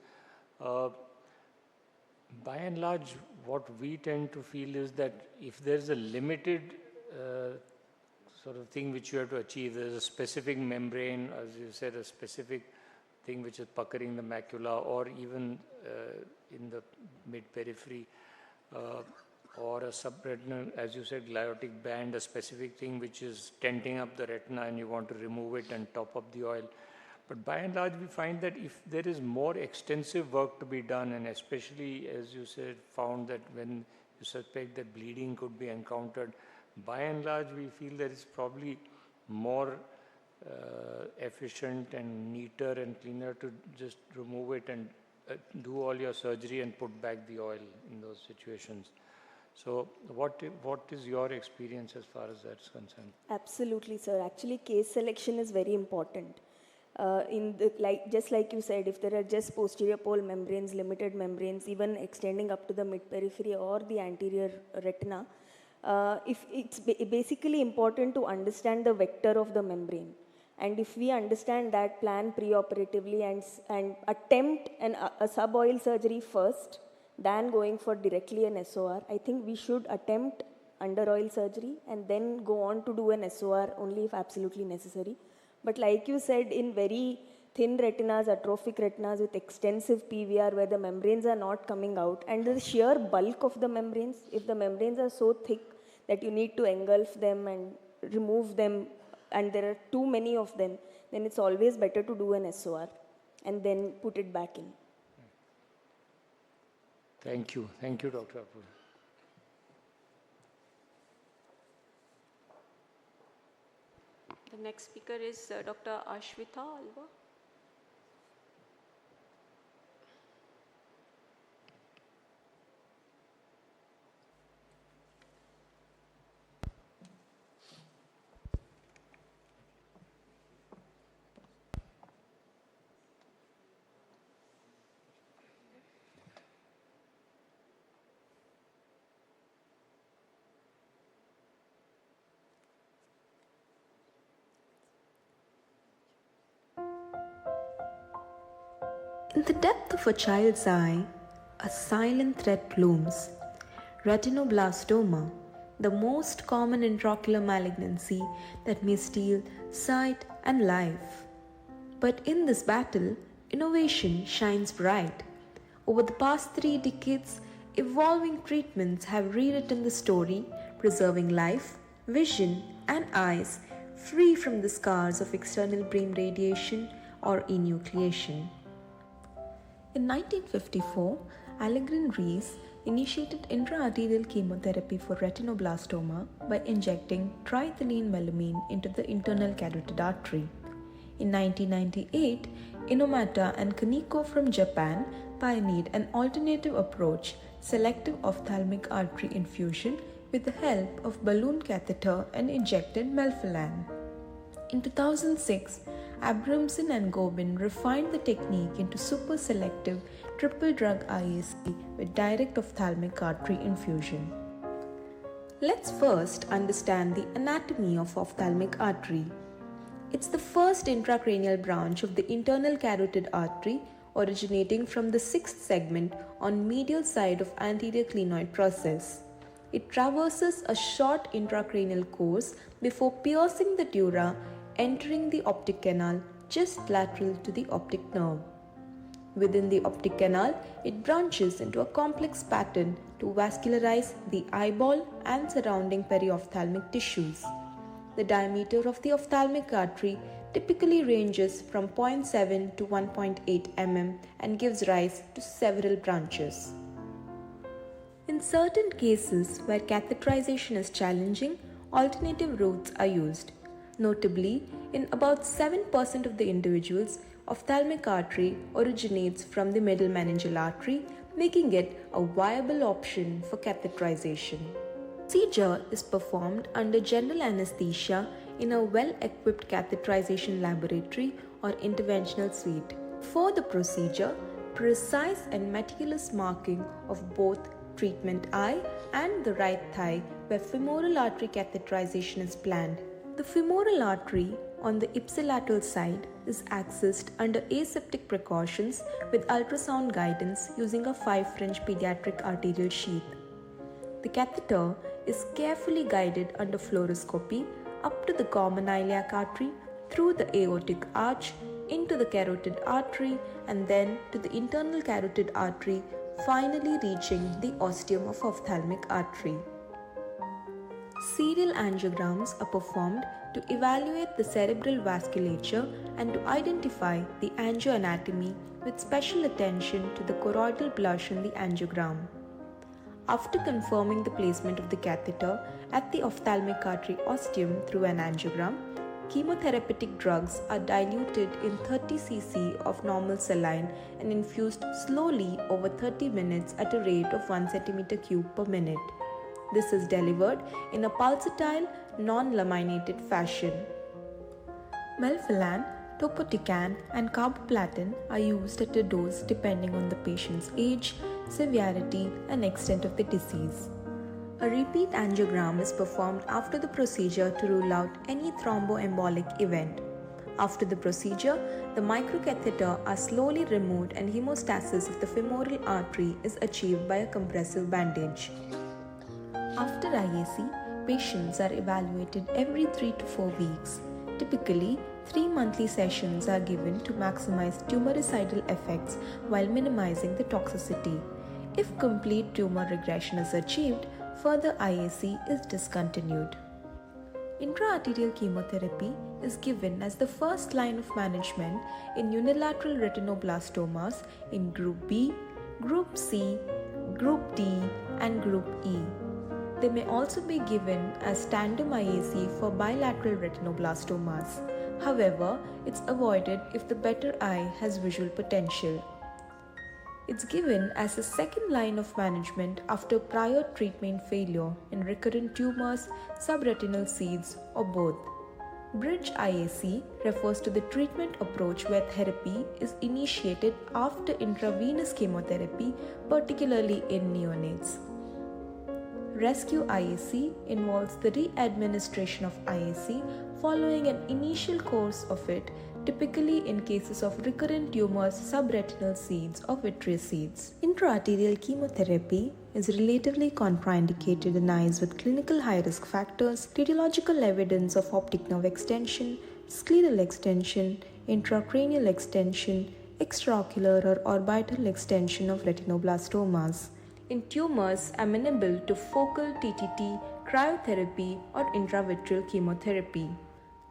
By and large, what we tend to feel is that if there's a limited sort of thing which you have to achieve, there's a specific membrane, as you said, a specific thing which is puckering the macula, or even in the mid-periphery, or a subretinal, as you said, gliotic band, a specific thing which is tenting up the retina and you want to remove it and top up the oil. But by and large, we find that if there is more extensive work to be done, and especially, as you said, found that when you suspect that bleeding could be encountered, by and large, we feel that it's probably more efficient and neater and cleaner to just remove it and do all your surgery and put back the oil in those situations. So what is your experience as far as that's concerned? Absolutely, sir. Actually, case selection is very important. Just like you said, if there are just posterior pole membranes, limited membranes, even extending up to the mid-periphery or the anterior retina, if it's basically important to understand the vector of the membrane. And if we understand that, plan pre-operatively and attempt a sub-oil surgery first, than going for directly an SOR, I think we should attempt under oil surgery and then go on to do an SOR only if absolutely necessary. But like you said, in very thin retinas, atrophic retinas with extensive PVR where the membranes are not coming out, and the sheer bulk of the membranes, if the membranes are so thick that you need to engulf them and remove them, and there are too many of them, then it's always better to do an SOR and then put it back in. Thank you. Thank you, Dr. Apurva. The next speaker is Dr. Ashwita Alva. In the depth of a child's eye, a silent threat looms. Retinoblastoma, the most common intraocular malignancy that may steal sight and life. But in this battle, innovation shines bright. Over the past 3 decades, evolving treatments have rewritten the story, preserving life, vision, and eyes free from the scars of external beam radiation or enucleation. In 1954, Allegren Rees initiated intraarterial chemotherapy for retinoblastoma by injecting triethylene melamine into the internal carotid artery. In 1998, Inomata and Kaneko from Japan pioneered an alternative approach, selective ophthalmic artery infusion with the help of balloon catheter and injected melphalan. In 2006, Abramson and Gobin refined the technique into super selective triple drug IAC with direct ophthalmic artery infusion. Let's first understand the anatomy of ophthalmic artery. It's the first intracranial branch of the internal carotid artery, originating from the 6th segment on medial side of anterior clinoid process. It traverses a short intracranial course before piercing the dura, entering the optic canal just lateral to the optic nerve. Within the optic canal, it branches into a complex pattern to vascularize the eyeball and surrounding periophthalmic tissues. The diameter of the ophthalmic artery typically ranges from 0.7 to 1.8 mm and gives rise to several branches. In certain cases where catheterization is challenging, alternative routes are used. Notably, in about 7% of the individuals, ophthalmic artery originates from the middle meningeal artery, making it a viable option for catheterization. Procedure is performed under general anesthesia in a well-equipped catheterization laboratory or interventional suite. For the procedure, precise and meticulous marking of both treatment eye and the right thigh where femoral artery catheterization is planned. The femoral artery on the ipsilateral side is accessed under aseptic precautions with ultrasound guidance using a 5 French pediatric arterial sheath. The catheter is carefully guided under fluoroscopy up to the common iliac artery, through the aortic arch, into the carotid artery, and then to the internal carotid artery, finally reaching the ostium of ophthalmic artery. Serial angiograms are performed to evaluate the cerebral vasculature and to identify the angioanatomy with special attention to the choroidal blush in the angiogram. After confirming the placement of the catheter at the ophthalmic artery ostium through an angiogram, chemotherapeutic drugs are diluted in 30 cc of normal saline and infused slowly over 30 minutes at a rate of 1 cm³ per minute. This is delivered in a pulsatile, non-laminated fashion. Melphalan, topotecan and carboplatin are used at a dose depending on the patient's age, severity and extent of the disease. A repeat angiogram is performed after the procedure to rule out any thromboembolic event. After the procedure, the microcatheter are slowly removed and hemostasis of the femoral artery is achieved by a compressive bandage. After IAC, patients are evaluated every 3 to 4 weeks. Typically, 3 monthly sessions are given to maximize tumoricidal effects while minimizing the toxicity. If complete tumor regression is achieved, further IAC is discontinued. Intraarterial chemotherapy is given as the first line of management in unilateral retinoblastomas in Group B, Group C, Group D, and Group E. They may also be given as tandem IAC for bilateral retinoblastomas. However, it's avoided if the better eye has visual potential. It's given as a second line of management after prior treatment failure in recurrent tumors, subretinal seeds, or both. Bridge IAC refers to the treatment approach where therapy is initiated after intravenous chemotherapy, particularly in neonates. Rescue IAC involves the re-administration of IAC following an initial course of it, typically in cases of recurrent tumors, subretinal seeds or vitreous seeds. Intraarterial chemotherapy is relatively contraindicated in eyes with clinical high-risk factors, radiological evidence of optic nerve extension, scleral extension, intracranial extension, extraocular or orbital extension of retinoblastomas. In tumors amenable to focal TTT, cryotherapy or intravitreal chemotherapy.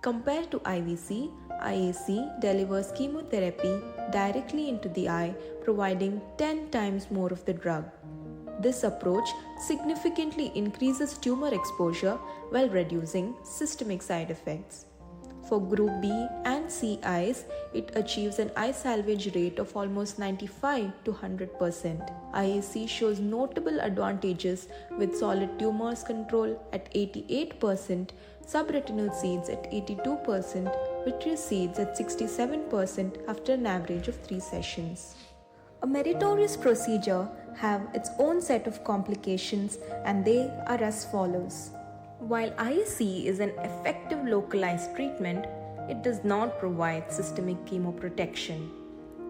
Compared to IVC, IAC delivers chemotherapy directly into the eye, providing 10 times more of the drug. This approach significantly increases tumor exposure while reducing systemic side effects. For Group B and C eyes, it achieves an eye salvage rate of almost 95 to 100%. IAC shows notable advantages with solid tumors control at 88%, subretinal seeds at 82%, vitreous seeds at 67% after an average of 3 sessions. A meritorious procedure have its own set of complications, and they are as follows. While IAC is an effective localized treatment, it does not provide systemic chemoprotection.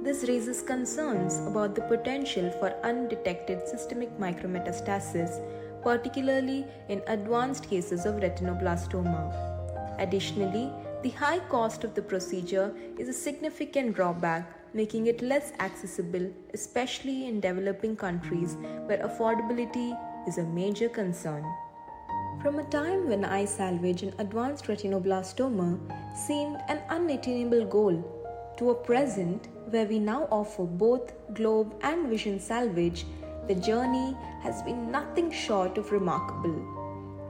This raises concerns about the potential for undetected systemic micrometastasis, particularly in advanced cases of retinoblastoma. Additionally, the high cost of the procedure is a significant drawback, making it less accessible, especially in developing countries where affordability is a major concern. From a time when eye salvage in advanced retinoblastoma seemed an unattainable goal, to a present where we now offer both globe and vision salvage, the journey has been nothing short of remarkable.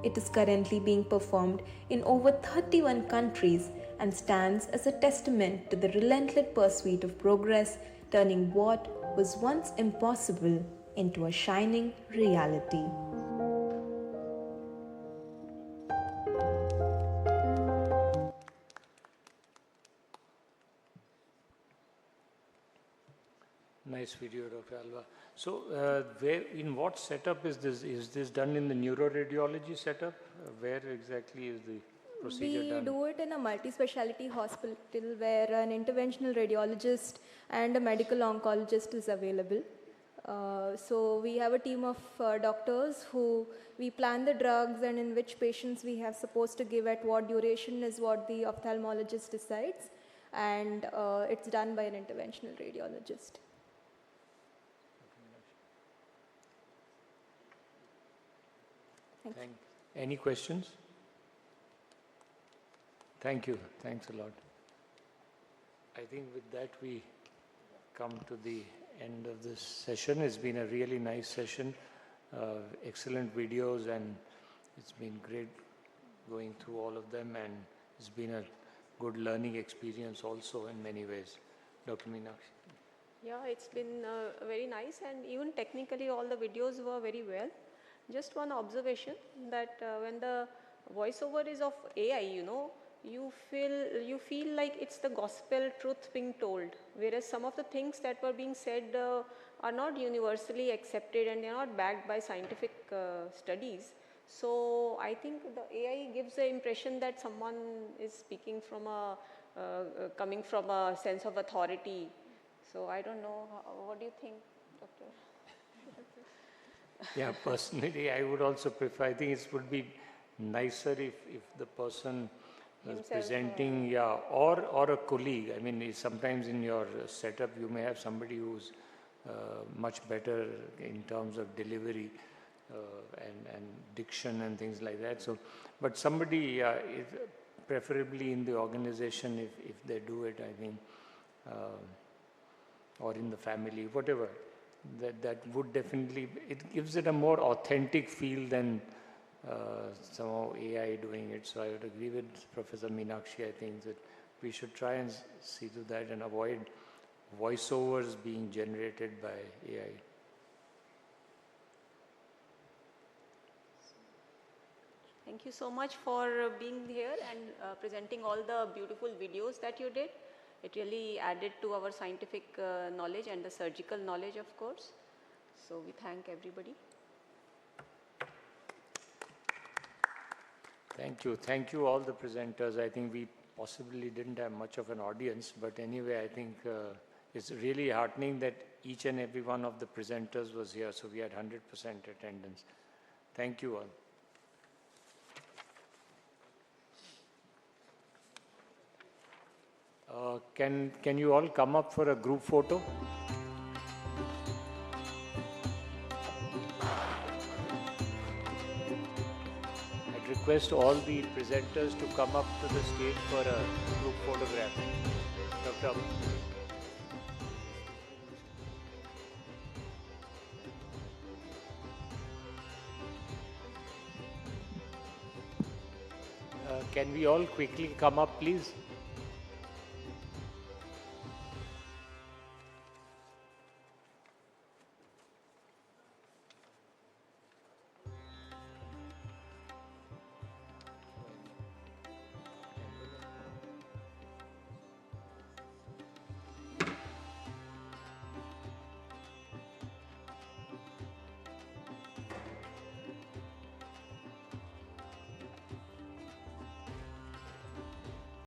It is currently being performed in over 31 countries and stands as a testament to the relentless pursuit of progress, turning what was once impossible into a shining reality. Nice video, Dr. Alva. So, in what setup is this? Is this done in the neuroradiology setup? Where exactly is the procedure done? We do it in a multi-speciality hospital where an interventional radiologist and a medical oncologist is available. So we have a team of doctors who we plan the drugs and in which patients we have supposed to give at what duration is what the ophthalmologist decides, and it's done by an interventional radiologist. Thank you. Any questions? Thank you. Thanks a lot. I think with that we come to the end of this session. It's been a really nice session, excellent videos, and it's been great going through all of them, and it's been a good learning experience also in many ways. Dr. Meenakshi. Yeah, it's been very nice, and even technically all the videos were very well. Just one observation that when the voiceover is of AI, you feel like it's the gospel truth being told, whereas some of the things that were being said are not universally accepted and they are not backed by scientific studies. So I think the AI gives the impression that someone is speaking from coming from a sense of authority. So I don't know, what do you think, Doctor? Yeah, personally, I would also prefer, I think it would be nicer if the person was presenting, or a colleague. I mean, sometimes in your setup, you may have somebody who's much better in terms of delivery and diction and things like that. So, but somebody, preferably in the organization, if they do it, I think, or in the family, whatever. That would definitely, it gives it a more authentic feel than somehow AI doing it. So I would agree with Professor Meenakshi. I think that we should try and see to that and avoid voiceovers being generated by AI. Thank you so much for being here and presenting all the beautiful videos that you did. It really added to our scientific knowledge and the surgical knowledge, of course. So we thank everybody. Thank you. Thank you all the presenters. I think we possibly didn't have much of an audience, but anyway, I think it's really heartening that each and every one of the presenters was here, so we had 100% attendance. Thank you all. Can you all come up for a group photo? I'd request all the presenters to come up to the stage for a group photograph. Dr. Can we all quickly come up, please?